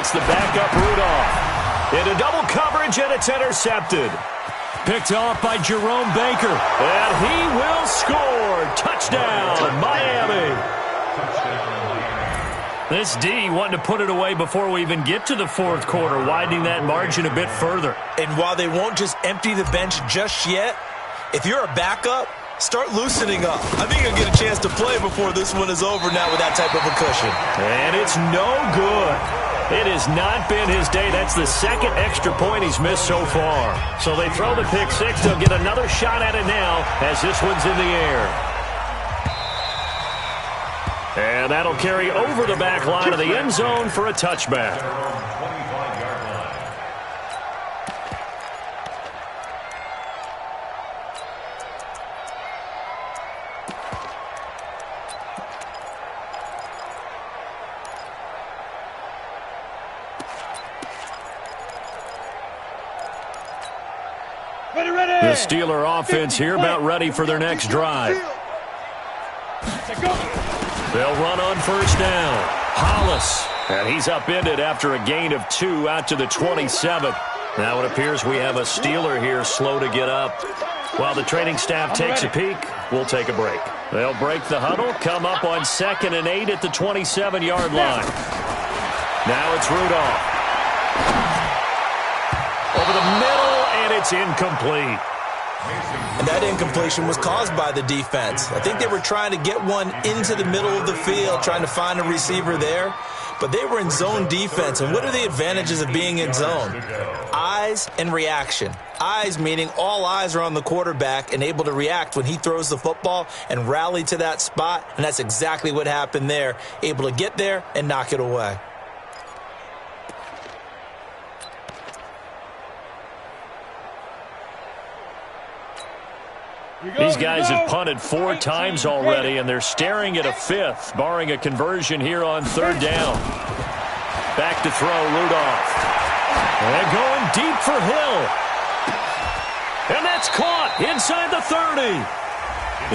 it's the backup Rudolph. Into double coverage, and it's intercepted. Picked off by Jerome Baker. And he will score. Touchdown, Miami. This D wanting to put it away before we even get to the fourth quarter, widening that margin a bit further. And while they won't just empty the bench just yet, if you're a backup, start loosening up. I think you'll get a chance to play before this one is over now with that type of a cushion. And it's no good. It has not been his day. That's the second extra point he's missed so far. So they throw the pick six. They'll get another shot at it now as this one's in the air. And that'll carry over the back line of the end zone for a touchback. The Steeler offense here about ready for their next drive. They'll run on first down. Hollis. And he's upended after a gain of 2 out to the 27. Now it appears we have a Steeler here slow to get up. While the training staff takes a peek, we'll take a break. They'll break the huddle, come up on 2nd and 8 at the 27-yard line. Now it's Rudolph. Over the middle, and it's incomplete. And that incompletion was caused by the defense. I think they were trying to get one into the middle of the field, trying to find a receiver there. But they were in zone defense. And what are the advantages of being in zone? Eyes and reaction. Eyes meaning all eyes are on the quarterback and able to react when he throws the football and rally to that spot. And that's exactly what happened there. Able to get there and knock it away. These guys have punted 4 times already, and they're staring at a 5th, barring a conversion here on 3rd down. Back to throw, Rudolph. And going deep for Hill. And that's caught inside the 30.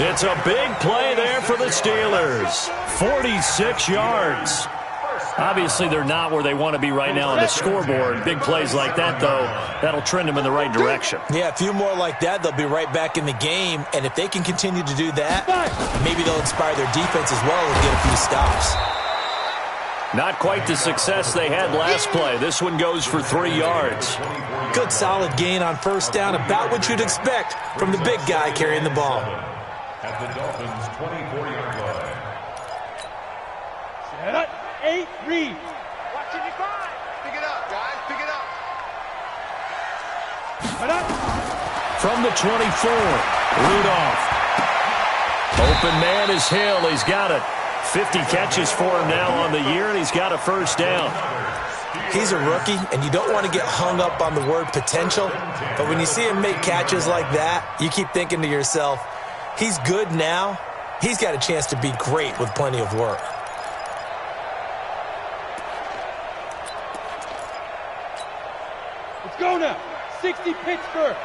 It's a big play there for the Steelers. 46 yards. Obviously, they're not where they want to be right now on the scoreboard. Big plays like that, though, that'll trend them in the right direction. Yeah, a few more like that, they'll be right back in the game. And if they can continue to do that, maybe they'll inspire their defense as well and get a few stops. Not quite the success they had last play. This one goes for 3 yards. Good solid gain on first down, about what you'd expect from the big guy carrying the ball. At the Dolphins' 24-yard line. Set up. 8, read. Watch it, find. Pick it up, guys. Pick it up. Put up. From the 24, Rudolph. Open man is Hill. He's got it. 50 catches for him now on the year, and he's got a first down. He's a rookie, and you don't want to get hung up on the word potential, but when you see him make catches like that, you keep thinking to yourself, he's good now. He's got a chance to be great with plenty of work. Let's go now. 60 Pittsburgh.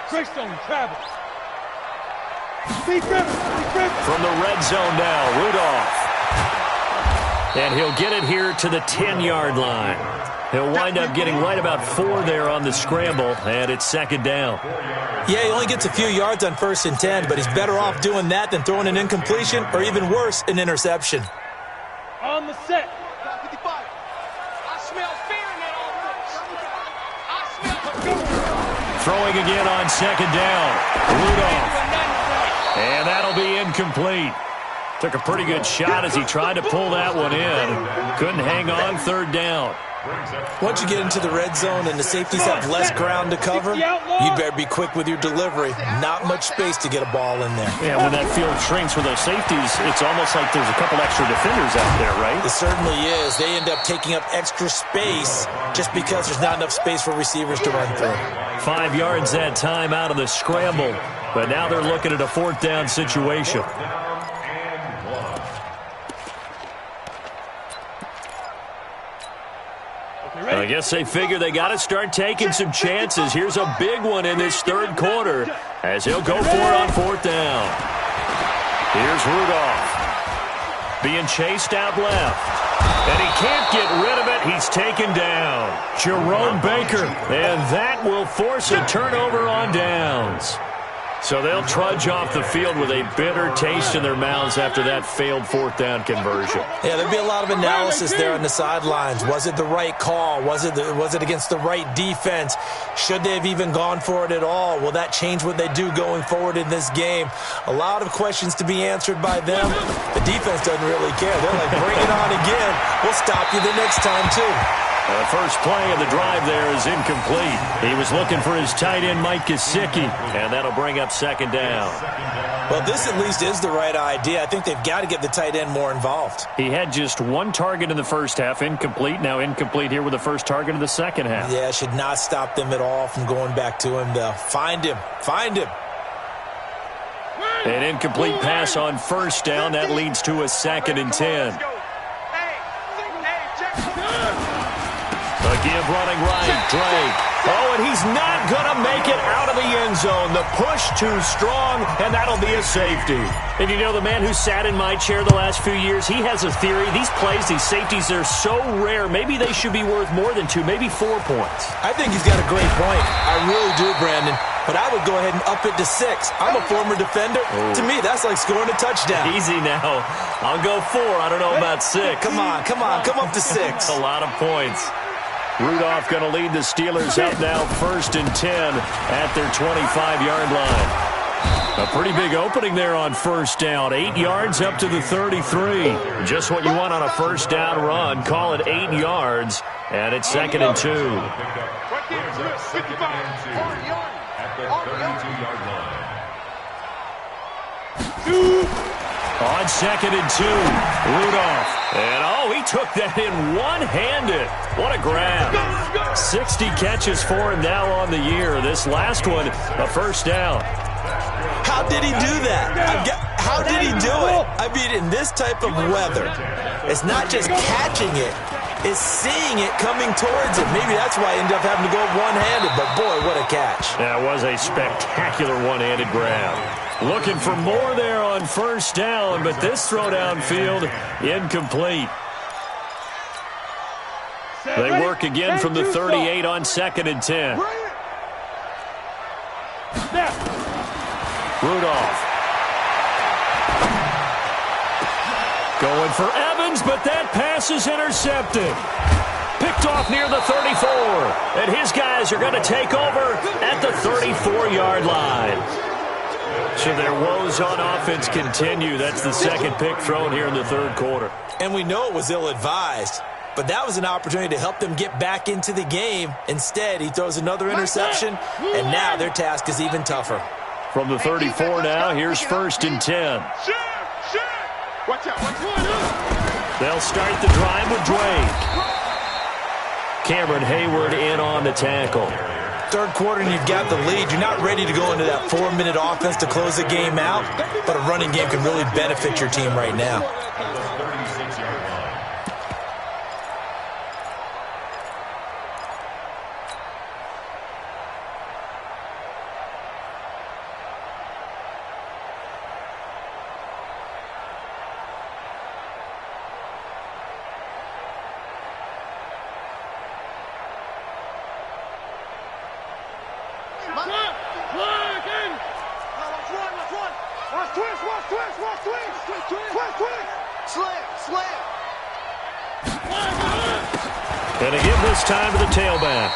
Greystone travel. From the red zone now, Rudolph. And he'll get it here to the 10-yard line. He'll wind up getting right about 4 there on the scramble, and it's second down. Yeah, he only gets a few yards on 1st and 10, but he's better off doing that than throwing an incompletion or even worse, an interception. On the set. 55. I smell fear in that offense. Throwing again on second down. Rudolph. And that'll be incomplete. Took a pretty good shot as he tried to pull that one in. Couldn't hang on, third down. Once you get into the red zone and the safeties have less ground to cover, you better be quick with your delivery. Not much space to get a ball in there. Yeah, when that field shrinks for those safeties, it's almost like there's a couple extra defenders out there, right? It certainly is. They end up taking up extra space just because there's not enough space for receivers to run through. 5 yards that time out of the scramble, but now they're looking at a 4th down situation. I guess they figure they got to start taking some chances. Here's a big one in this third quarter as he'll go for it on 4th down. Here's Rudolph being chased out left. And he can't get rid of it. He's taken down. Jerome Baker. And that will force a turnover on downs. So they'll trudge off the field with a bitter taste in their mouths after that failed 4th down conversion. Yeah, there'll be a lot of analysis there on the sidelines. Was it the right call? Was it against the right defense? Should they have even gone for it at all? Will that change what they do going forward in this game? A lot of questions to be answered by them. The defense doesn't really care. They're like, bring it on again. We'll stop you the next time, too. The first play of the drive there is incomplete. He was looking for his tight end, Mike Gesicki, and that'll bring up second down. Well, this at least is the right idea. I think they've got to get the tight end more involved. He had just 1 target in the first half, incomplete. Now incomplete here with the first target of the second half. Yeah, should not stop them at all from going back to him, though. Find him. Find him. An incomplete pass on 1st down. That leads to a 2nd and 10. The give running right, Drake. Oh, and he's not going to make it out of the end zone. The push too strong, and that'll be a safety. And you know, the man who sat in my chair the last few years, he has a theory. These plays, these safeties, they're so rare. Maybe they should be worth more than 2, maybe 4 points. I think he's got a great point. I really do, Brandon. But I would go ahead and up it to 6. I'm a former defender. Oh. To me, that's like scoring a touchdown. Easy now. I'll go 4. I don't know about 6. Come on. Come up to 6. That's a lot of points. Rudolph going to lead the Steelers up now 1st and 10 at their 25-yard line. A pretty big opening there on 1st down. 8 yards up to the 33. Just what you want on a 1st down run. Call it 8 yards, and it's 2nd and 2. Right there, 55. At the 32-yard line. On 2nd and 2, Rudolph. And, he took that in one-handed. What a grab. 60 catches for him now on the year. This last one, a 1st down. How did he do that? How did he do it? I mean, in this type of weather, it's not just catching it. It's seeing it coming towards it. Maybe that's why he ended up having to go one-handed. But, boy, what a catch. That was a spectacular one-handed grab. Looking for more there on 1st down, but this throw downfield, incomplete. They work again from the 38 on 2nd and 10. Rudolph. Going for Evans, but that pass is intercepted. Picked off near the 34. And his guys are going to take over at the 34-yard line. So their woes on offense continue. That's the 2nd pick thrown here in the 3rd quarter. And we know it was ill-advised, but that was an opportunity to help them get back into the game. Instead, he throws another interception, and now their task is even tougher. From the 34 now, here's 1st and 10. Watch out. Watch out. They'll start the drive with Drake. Cameron Hayward in on the tackle. Third quarter and you've got the lead. You're not ready to go into that 4-minute offense to close the game out, but a running game can really benefit your team right now. And to give this time to the tailback.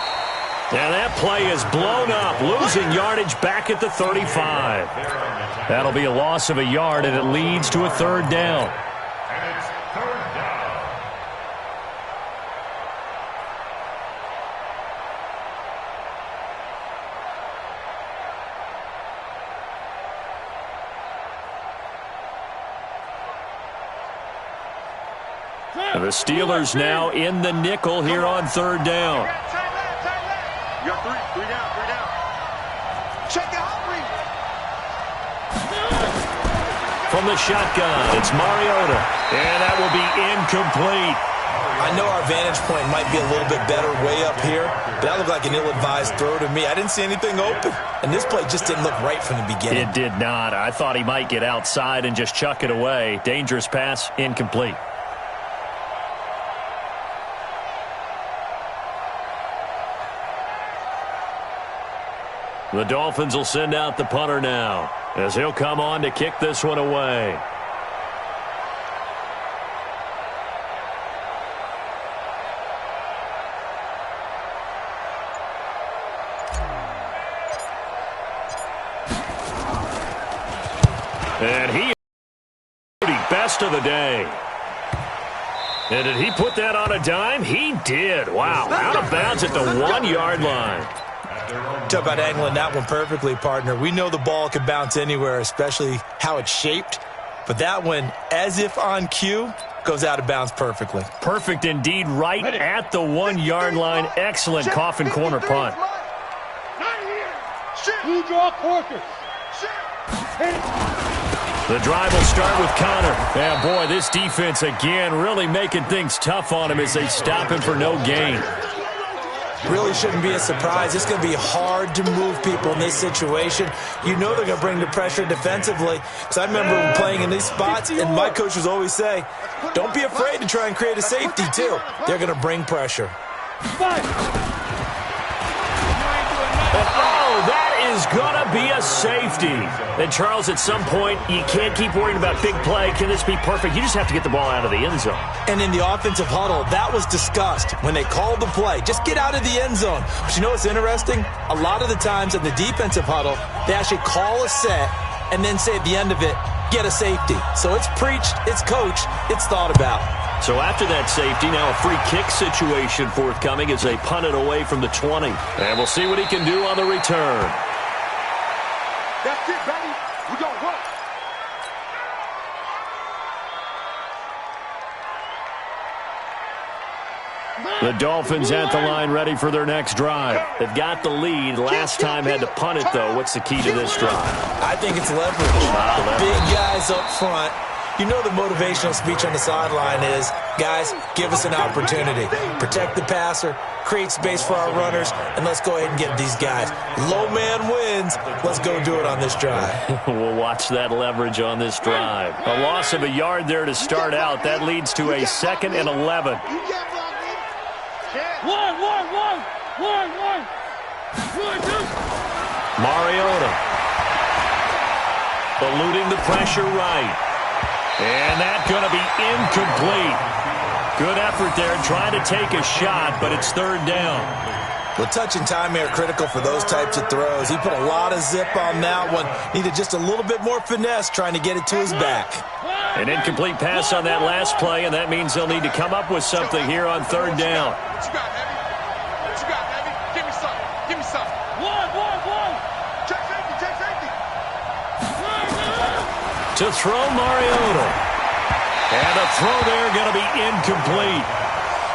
And that play is blown up, losing yardage back at the 35. That'll be a loss of a yard, and it leads to a third down. And it's third down. And the Steelers now in the nickel here on third down. You got three down. Check it out, three. From the shotgun, it's Mariota. And that will be incomplete. I know our vantage point might be a little bit better way up here, but that looked like an ill-advised throw to me. I didn't see anything open, and this play just didn't look right from the beginning. It did not. I thought he might get outside and just chuck it away. Dangerous pass, incomplete. The Dolphins will send out the punter now, as he'll come on to kick this one away. And he best of the day. And did he put that on a dime? He did. Wow, out of bounds at the 1-yard line. Talk about angling that one perfectly, partner. We know the ball can bounce anywhere, especially how it's shaped. But that one, as if on cue, goes out of bounds perfectly. Perfect indeed, right at the 1-yard line. Excellent coffin corner punt. You draw quarters. The drive will start with Connor. And boy, this defense again really making things tough on him as they stop him for no gain. Really shouldn't be a surprise. It's going to be hard to move people in this situation. You know they're going to bring the pressure defensively. Because I remember playing in these spots, and my coach would always say, don't be afraid to try and create a safety, too. They're going to bring pressure. Oh, that is going to be a safety. And, Charles, at some point, you can't keep worrying about big play. Can this be perfect? You just have to get the ball out of the end zone. And in the offensive huddle, that was discussed when they called the play. Just get out of the end zone. But you know what's interesting? A lot of the times in the defensive huddle, they actually call a set and then say at the end of it, get a safety. So it's preached, it's coached, it's thought about. So after that safety, now a free kick situation forthcoming as they punt it away from the 20. And we'll see what he can do on the return. That's it, baby. We gonna work. The Dolphins at the line ready for their next drive. They've got the lead. Last time had to punt it, though. What's the key to this drive? I think it's leverage. Big guys up front. You know the motivational speech on the sideline is, guys, give us an opportunity. Protect the passer, create space for our runners, and let's go ahead and get these guys. Low man wins. Let's go do it on this drive. We'll watch that leverage on this drive. A loss of a yard there to start out. That leads to a 2nd and 11. One. Mariota eluding the pressure right. And that's going to be incomplete. Good effort there trying to take a shot, but it's third down. Well, touch and time are critical for those types of throws. He put a lot of zip on that one. Needed just a little bit more finesse trying to get it to his back. An incomplete pass on that last play, and that means they'll need to come up with something here on third down. What you got, Heavy? What you got, Heavy? Give me something. Give me something. One. Check safety. To throw Mariota. And a throw there going to be incomplete.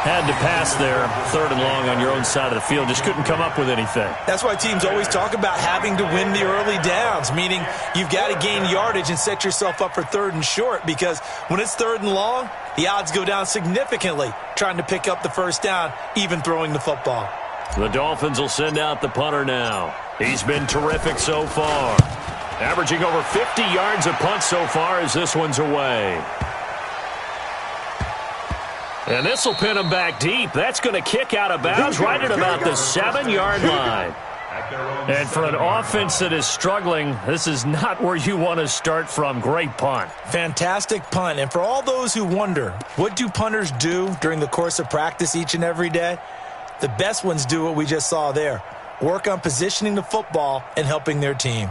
Had to pass there, 3rd and long on your own side of the field. Just couldn't come up with anything. That's why teams always talk about having to win the early downs, meaning you've got to gain yardage and set yourself up for 3rd and short, because when it's 3rd and long, the odds go down significantly trying to pick up the first down, even throwing the football. The Dolphins will send out the punter now. He's been terrific so far. Averaging over 50 yards a punt so far as this one's away. And this will pin him back deep. That's going to kick out of bounds right at about the 7-yard line. And for an offense that is struggling, this is not where you want to start from. Great punt. Fantastic punt. And for all those who wonder, what do punters do during the course of practice each and every day? The best ones do what we just saw there. Work on positioning the football and helping their team.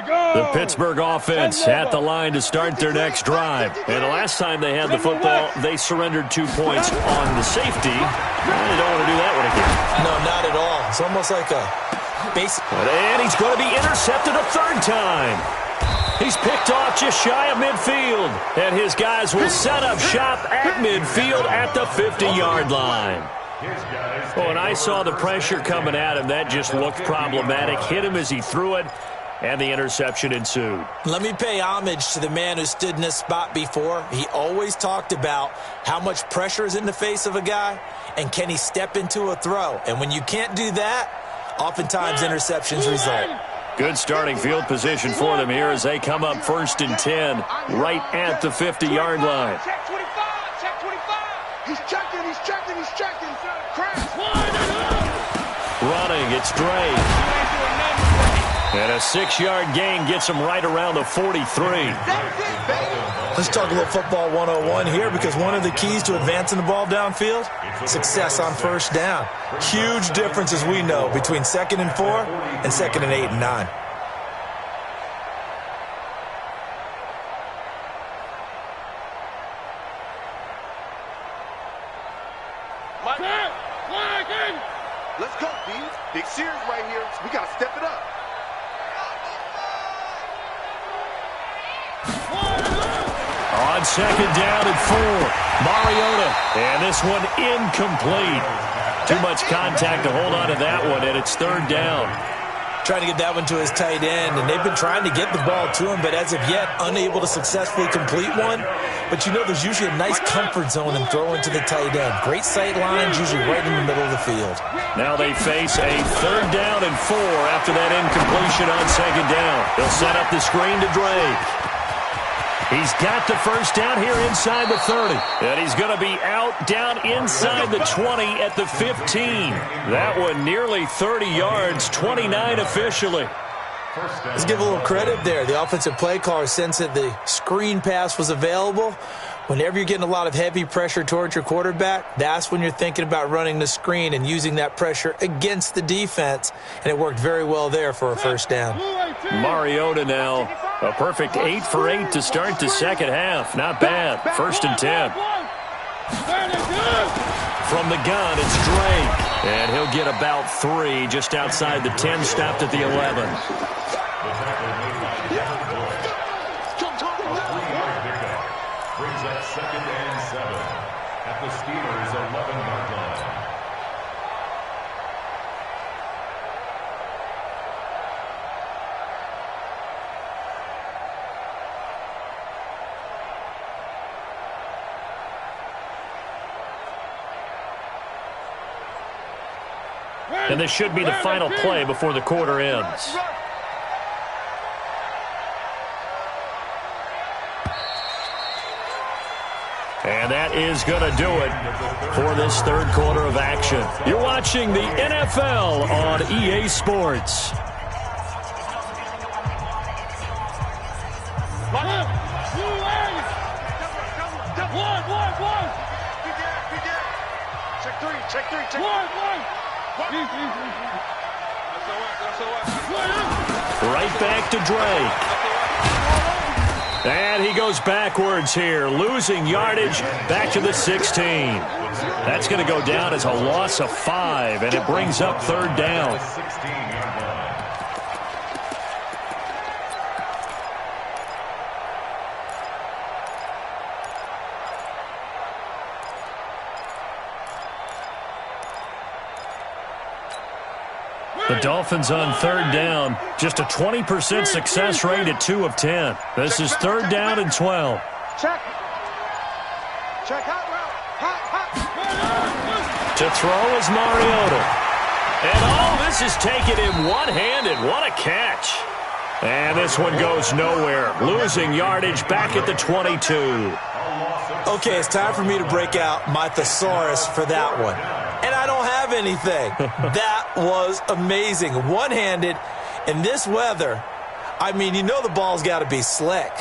The Pittsburgh offense at the line to start their next drive. And the last time they had the football, they surrendered 2 points on the safety. They don't want to do that one again. No, not at all. It's almost like a base. And he's going to be intercepted a 3rd time. He's picked off just shy of midfield. And his guys will set up shop at midfield at the 50-yard line. When I saw the pressure coming at him, that just looked problematic. Hit him as he threw it. And the interception ensued. Let me pay homage to the man who stood in this spot before. He always talked about how much pressure is in the face of a guy, and can he step into a throw. And when you can't do that, oftentimes interceptions result. Good starting field position for them here as they come up 1st and 10, right at the 50-yard line. Check 25, check 25. He's checking, he's checking, he's checking. Crash. Running, it's Drake. And a 6-yard gain gets him right around the 43. Let's talk a little football 101 here, because one of the keys to advancing the ball downfield, success on 1st down. Huge difference, as we know, between 2nd and 4 and 2nd and 8 and 9. Let's go, B. Big series right here. We got to step it up. On 2nd down and 4, Mariota. And this one incomplete. Too much contact to hold on to that one, and it's 3rd down. Trying to get that one to his tight end, and they've been trying to get the ball to him, but as of yet, unable to successfully complete one. But you know there's usually a nice comfort zone in throwing to the tight end. Great sight lines, usually right in the middle of the field. Now they face a 3rd down and 4 after that incompletion on 2nd down. They'll set up the screen to Drake. He's got the 1st down here inside the 30. And he's going to be out down inside the 20 at the 15. That one nearly 30 yards, 29 officially. Let's give a little credit there. The offensive play caller sensed that the screen pass was available. Whenever you're getting a lot of heavy pressure towards your quarterback, that's when you're thinking about running the screen and using that pressure against the defense. And it worked very well there for a 1st down. Mariota now, a perfect 8 for 8 to start the 2nd half. Not bad. 1st and 10. From the gun, it's Drake. And he'll get about 3 just outside the 10, stopped at the 11. Brings up 2nd and 7 at the Steelers' 11-yard line. And this should be the final play before the quarter ends. And that is going to do it for this 3rd quarter of action. You're watching the NFL on EA Sports. Check 3. Right back to Drake. And he goes backwards here, losing yardage back to the 16. That's going to go down as a loss of 5, and it brings up 3rd down. The Dolphins on third down. Just a 20% success rate at 2 of 10. This is third down and 12. Check. Check hot route. Hot. To throw is Mariota. And all this is taken in one-handed. What a catch. And this one goes nowhere. Losing yardage back at the 22. Okay, it's time for me to break out my thesaurus for that one. And I don't have anything. That was amazing. One-handed in this weather. I mean, you know the ball's got to be slick.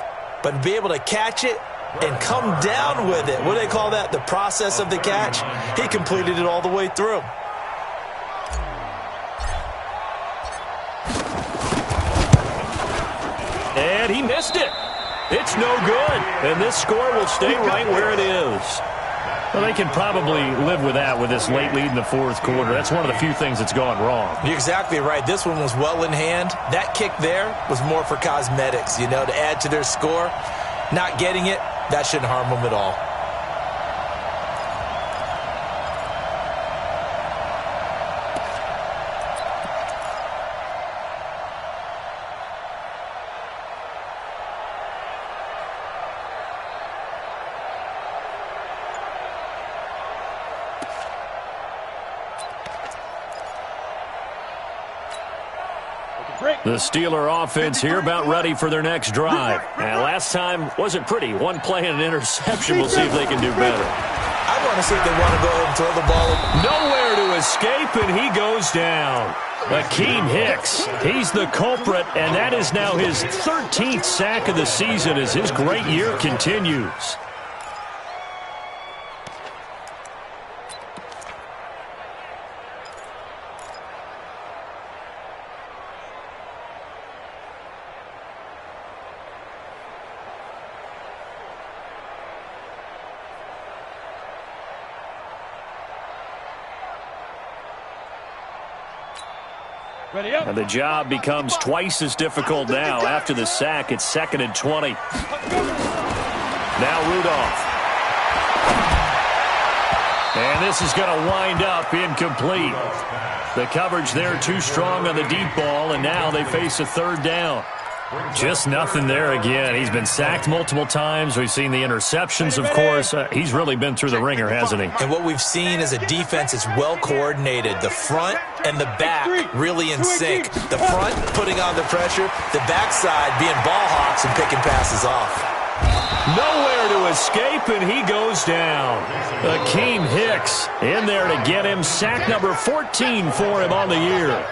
But to be able to catch it and come down with it, what do they call that? The process of the catch? He completed it all the way through. And he missed it. It's no good. And this score will stay right where it is. Well, they can probably live with that with this late lead in the fourth quarter. That's one of the few things that's gone wrong. You're exactly right. This one was well in hand. That kick there was more for cosmetics, you know, to add to their score. Not getting it, that shouldn't harm them at all. The Steeler offense here about ready for their next drive. And last time wasn't pretty. One play and an interception. We'll see if they can do better. I want to see if they want to go ahead and throw the ball. Nowhere to escape, and he goes down. Akeem Hicks, he's the culprit, and that is now his 13th sack of the season as his great year continues. And the job becomes twice as difficult now. After the sack, it's 2nd and 20. Now Rudolph. And this is going to wind up incomplete. The coverage there too strong on the deep ball, and now they face a third down. Just nothing there again. He's been sacked multiple times. We've seen the interceptions, of course. He's really been through the ringer, hasn't he? And what we've seen is a defense that's well coordinated. The front and the back really in sync. The front putting on the pressure, the backside being ball hawks and picking passes off. Nowhere to escape, and he goes down. Akeem Hicks in there to get him. Sack number 14 for him on the year.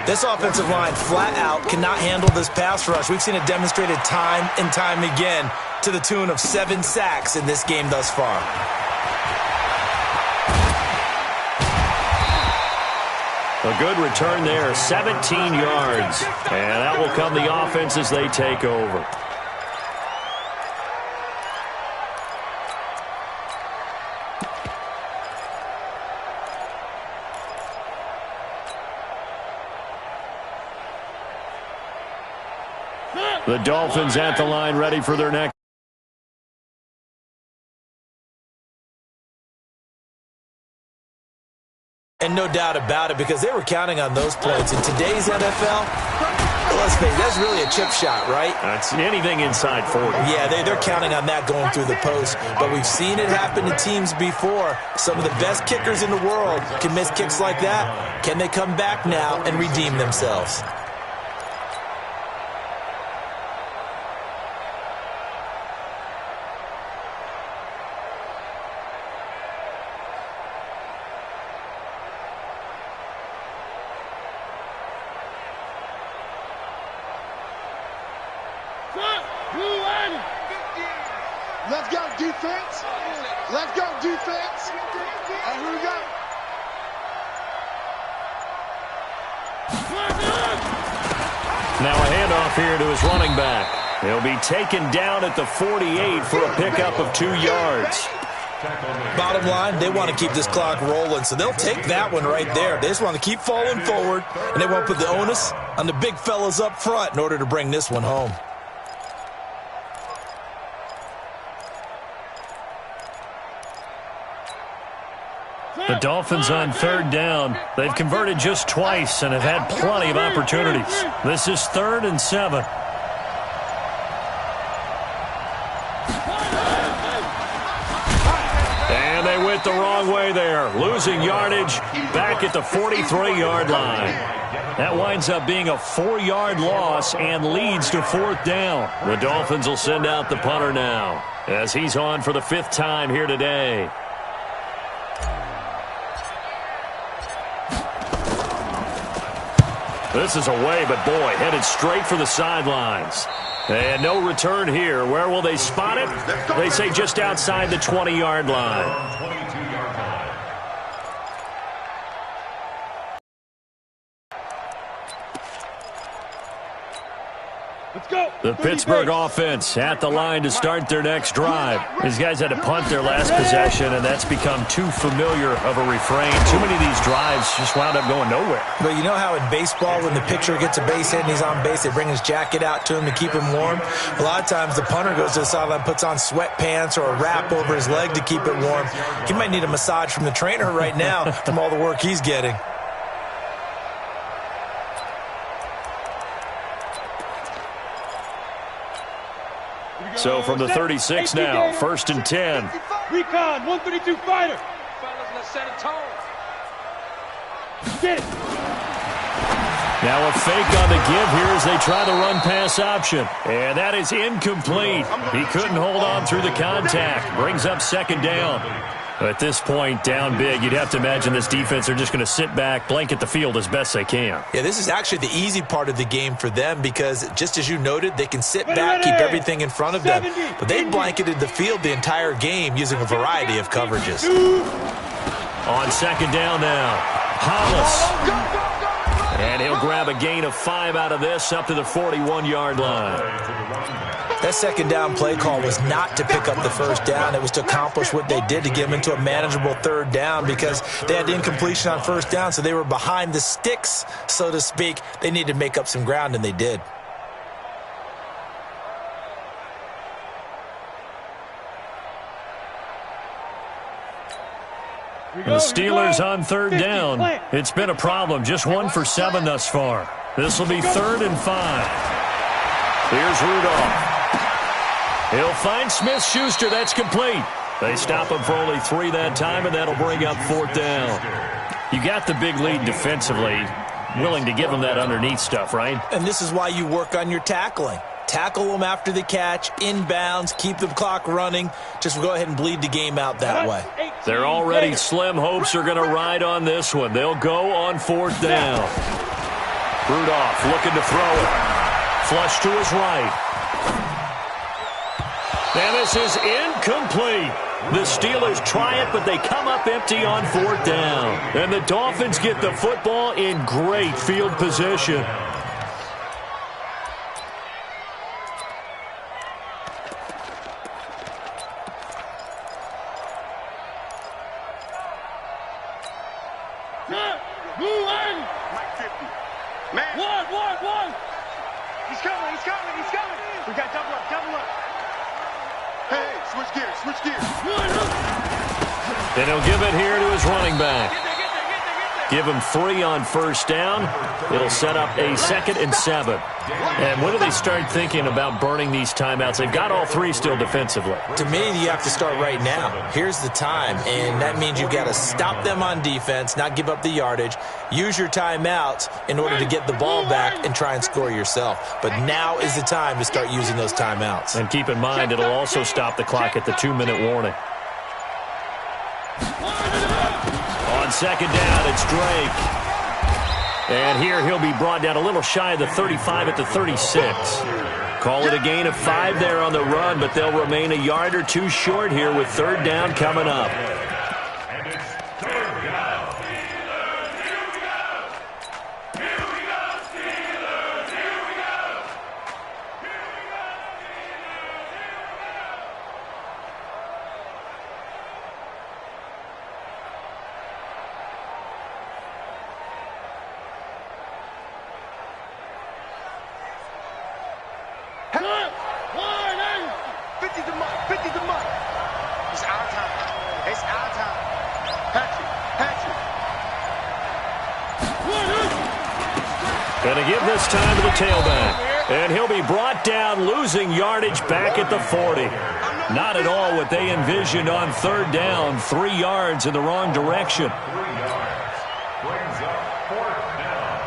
This offensive line flat out cannot handle this pass rush. We've seen it demonstrated time and time again to the tune of 7 sacks in this game thus far. A good return there, 17 yards. And that will come the offense as they take over. The Dolphins at the line, ready for their next. And no doubt about it, because they were counting on those points. In today's NFL, let's face it, that's really a chip shot, right? That's anything inside 40. Yeah, they're counting on that going through the post. But we've seen it happen to teams before. Some of the best kickers in the world can miss kicks like that. Can they come back now and redeem themselves? Let's go, defense. Let's go, defense. And here we go. Now a handoff here to his running back. He'll be taken down at the 48 for a pickup of 2 yards. Bottom line, they want to keep this clock rolling, so they'll take that one right there. They just want to keep falling forward, and they want to put the onus on the big fellas up front in order to bring this one home. The Dolphins on third down. They've converted just twice and have had plenty of opportunities. This is 3rd and 7. And they went the wrong way there, losing yardage back at the 43-yard line. That winds up being a 4-yard loss and leads to 4th down. The Dolphins will send out the punter now as he's on for the 5th time here today. This is away, but boy, headed straight for the sidelines. And no return here. Where will they spot it? They say just outside the 20-yard line. Let's go. The Pittsburgh offense at the line to start their next drive. These guys had to punt their last possession, and that's become too familiar of a refrain. Too many of these drives just wound up going nowhere. But you know how in baseball, when the pitcher gets a base hit and he's on base, they bring his jacket out to him to keep him warm? A lot of times the punter goes to the sideline, puts on sweatpants or a wrap over his leg to keep it warm. He might need a massage from the trainer right now from all the work he's getting. So from the 36 now, 1st and 10. Recon, 132 fighter. Fellas, let's set a tone. Get it. Now a fake on the give here as they try the run-pass option. And that is incomplete. He couldn't hold on through the contact. Brings up 2nd down. At this point, down big, you'd have to imagine this defense are just going to sit back, blanket the field as best they can. Yeah, this is actually the easy part of the game for them because, just as you noted, they can sit back, keep everything in front of them. But they've blanketed the field the entire game using a variety of coverages. On 2nd down now, Hollis. And he'll grab a gain of 5 out of this up to the 41-yard line. That 2nd down play call was not to pick up the 1st down. It was to accomplish what they did to get them into a manageable 3rd down because they had incompletion on 1st down, so they were behind the sticks, so to speak. They needed to make up some ground, and they did. The Steelers on 3rd down. It's been a problem. Just 1 for 7 thus far. This will be 3rd and 5. Here's Rudolph. He'll find Smith-Schuster. That's complete. They stop him for only 3 that time, and that'll bring up 4th down. You got the big lead defensively. Willing to give him that underneath stuff, right? And this is why you work on your tackling. Tackle them after the catch, inbounds, keep the clock running. Just go ahead and bleed the game out that way. Their already slim hopes are going to ride on this one. They'll go on 4th down. Rudolph looking to throw it. Flush to his right. And this is incomplete. The Steelers try it, but they come up empty on 4th down. And the Dolphins get the football in great field position. Mike 50. Man. One. He's coming. We got double up. Hey, switch gears. And he'll give it here to his running back. Give him 3 on 1st down. It'll set up a 2nd and 7. And when do they start thinking about burning these timeouts? They've got all 3 still defensively. To me, you have to start right now. Here's the time, and that means you've got to stop them on defense, not give up the yardage, use your timeouts in order to get the ball back and try and score yourself. But now is the time to start using those timeouts. And keep in mind, it'll also stop the clock at the 2-minute warning. On 2nd down, it's Drake. And here he'll be brought down a little shy of the 35 at the 36. Call it a gain of 5 there on the run, but they'll remain a yard or 2 short here with 3rd down coming up. And it's 3rd down. It's our time. Patrick. And to give this time to the tailback. And he'll be brought down, losing yardage back at the 40. Not at all what they envisioned on third down. 3 yards in the wrong direction.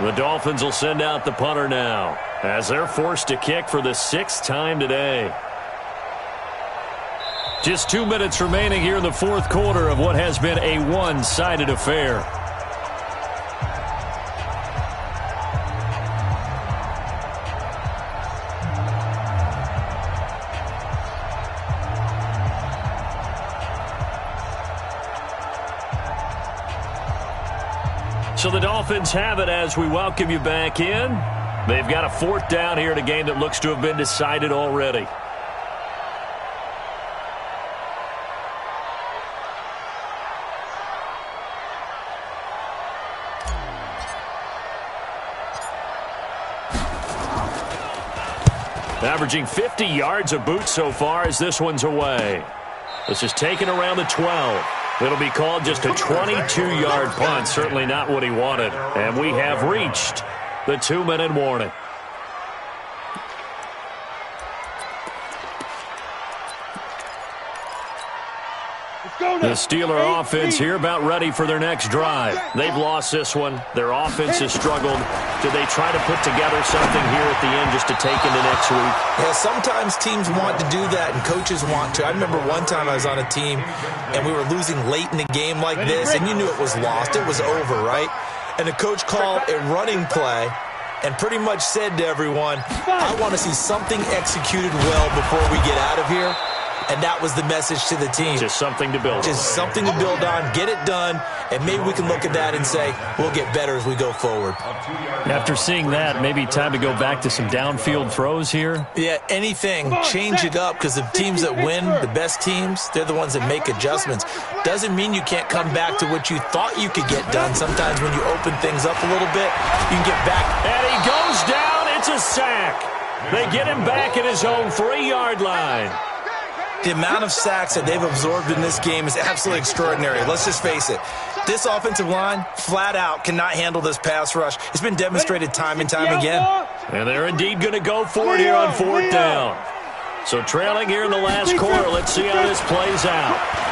The Dolphins will send out the punter now as they're forced to kick for the 6th time today. Just 2 minutes remaining here in the fourth quarter of what has been a one-sided affair. So the Dolphins have it as we welcome you back in. They've got a 4th down here in a game that looks to have been decided already. Averaging 50 yards a boot so far as this one's away. This is taken around the 12. It'll be called just a 22-yard punt. Certainly not what he wanted. And we have reached the 2-minute warning. The Steeler offense here about ready for their next drive. They've lost this one. Their offense has struggled. Do they try to put together something here at the end just to take into next week? Yeah, sometimes teams want to do that and coaches want to. I remember one time I was on a team and we were losing late in the game like this, and you knew it was lost. It was over, right? And the coach called a running play and pretty much said to everyone, I want to see something executed well before we get out of here. And that was the message to the team. Just something to build on. Just something to build on, get it done, and maybe we can look at that and say, we'll get better as we go forward. After seeing that, maybe time to go back to some downfield throws here? Yeah, anything. Change it up, because the teams that win, the best teams, they're the ones that make adjustments. Doesn't mean you can't come back to what you thought you could get done. Sometimes when you open things up a little bit, you can get back. And he goes down. It's a sack. They get him back at his own 3-yard line. The amount of sacks that they've absorbed in this game is absolutely extraordinary. Let's just face it. This offensive line, flat out, cannot handle this pass rush. It's been demonstrated time and time again. And they're indeed going to go for it here on 4th down. So trailing here in the last quarter, let's see how this plays out.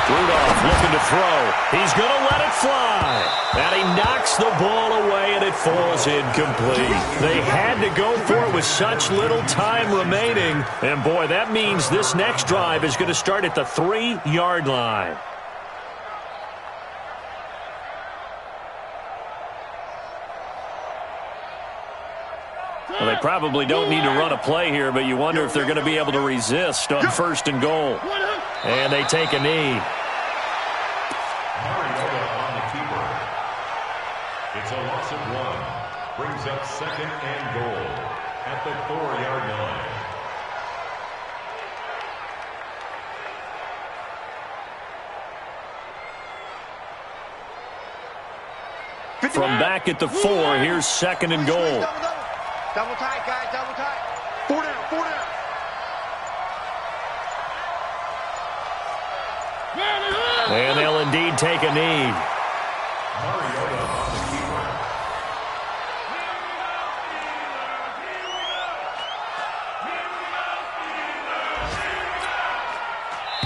Rudolph looking to throw. He's going to let it fly. And he knocks the ball away, and it falls incomplete. They had to go for it with such little time remaining. And, boy, that means this next drive is going to start at the 3-yard line. Well, they probably don't need to run a play here, but you wonder if they're going to be able to resist on 1st and goal. And they take a knee. It's a loss of 1. Brings up 2nd and goal at the 4-yard line. From back at the 4, here's 2nd and goal. Double tight, guys, double tight. 4 down, 4 down. And they'll indeed take a knee.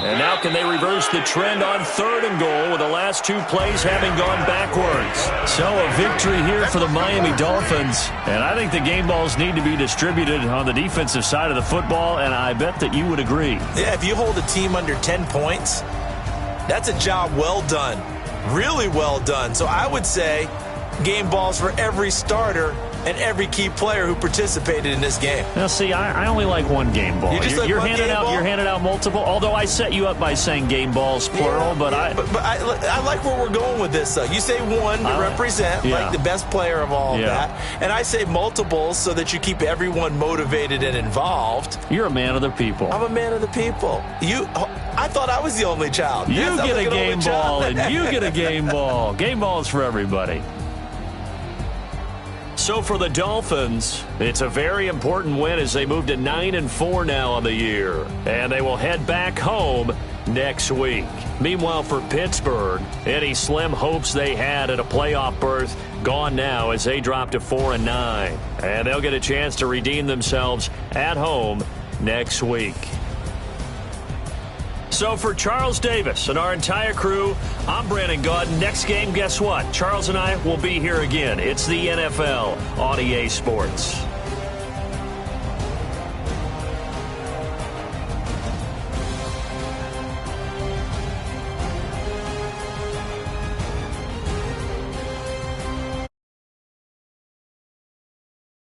And now can they reverse the trend on 3rd and goal with the last 2 plays having gone backwards? So a victory here for the Miami Dolphins. And I think the game balls need to be distributed on the defensive side of the football, and I bet that you would agree. Yeah, if you hold a team under 10 points, that's a job well done. Really well done. So I would say game balls for every starter and every key player who participated in this game. Now, see, I only like one game ball. You're handing out multiple. Although I set you up by saying game balls plural, but I like where we're going with this. You say one to represent like the best player of all of that, and I say multiples so that you keep everyone motivated and involved. You're a man of the people. I'm a man of the people. I thought I was the only child. You get a game ball, and you get a game ball. Game balls for everybody. So for the Dolphins, it's a very important win as they move to 9-4 now on the year. And they will head back home next week. Meanwhile, for Pittsburgh, any slim hopes they had at a playoff berth gone now as they drop to 4-9. And they'll get a chance to redeem themselves at home next week. So for Charles Davis and our entire crew, I'm Brandon Gaud. Next game, guess what? Charles and I will be here again. It's the NFL on EA Sports.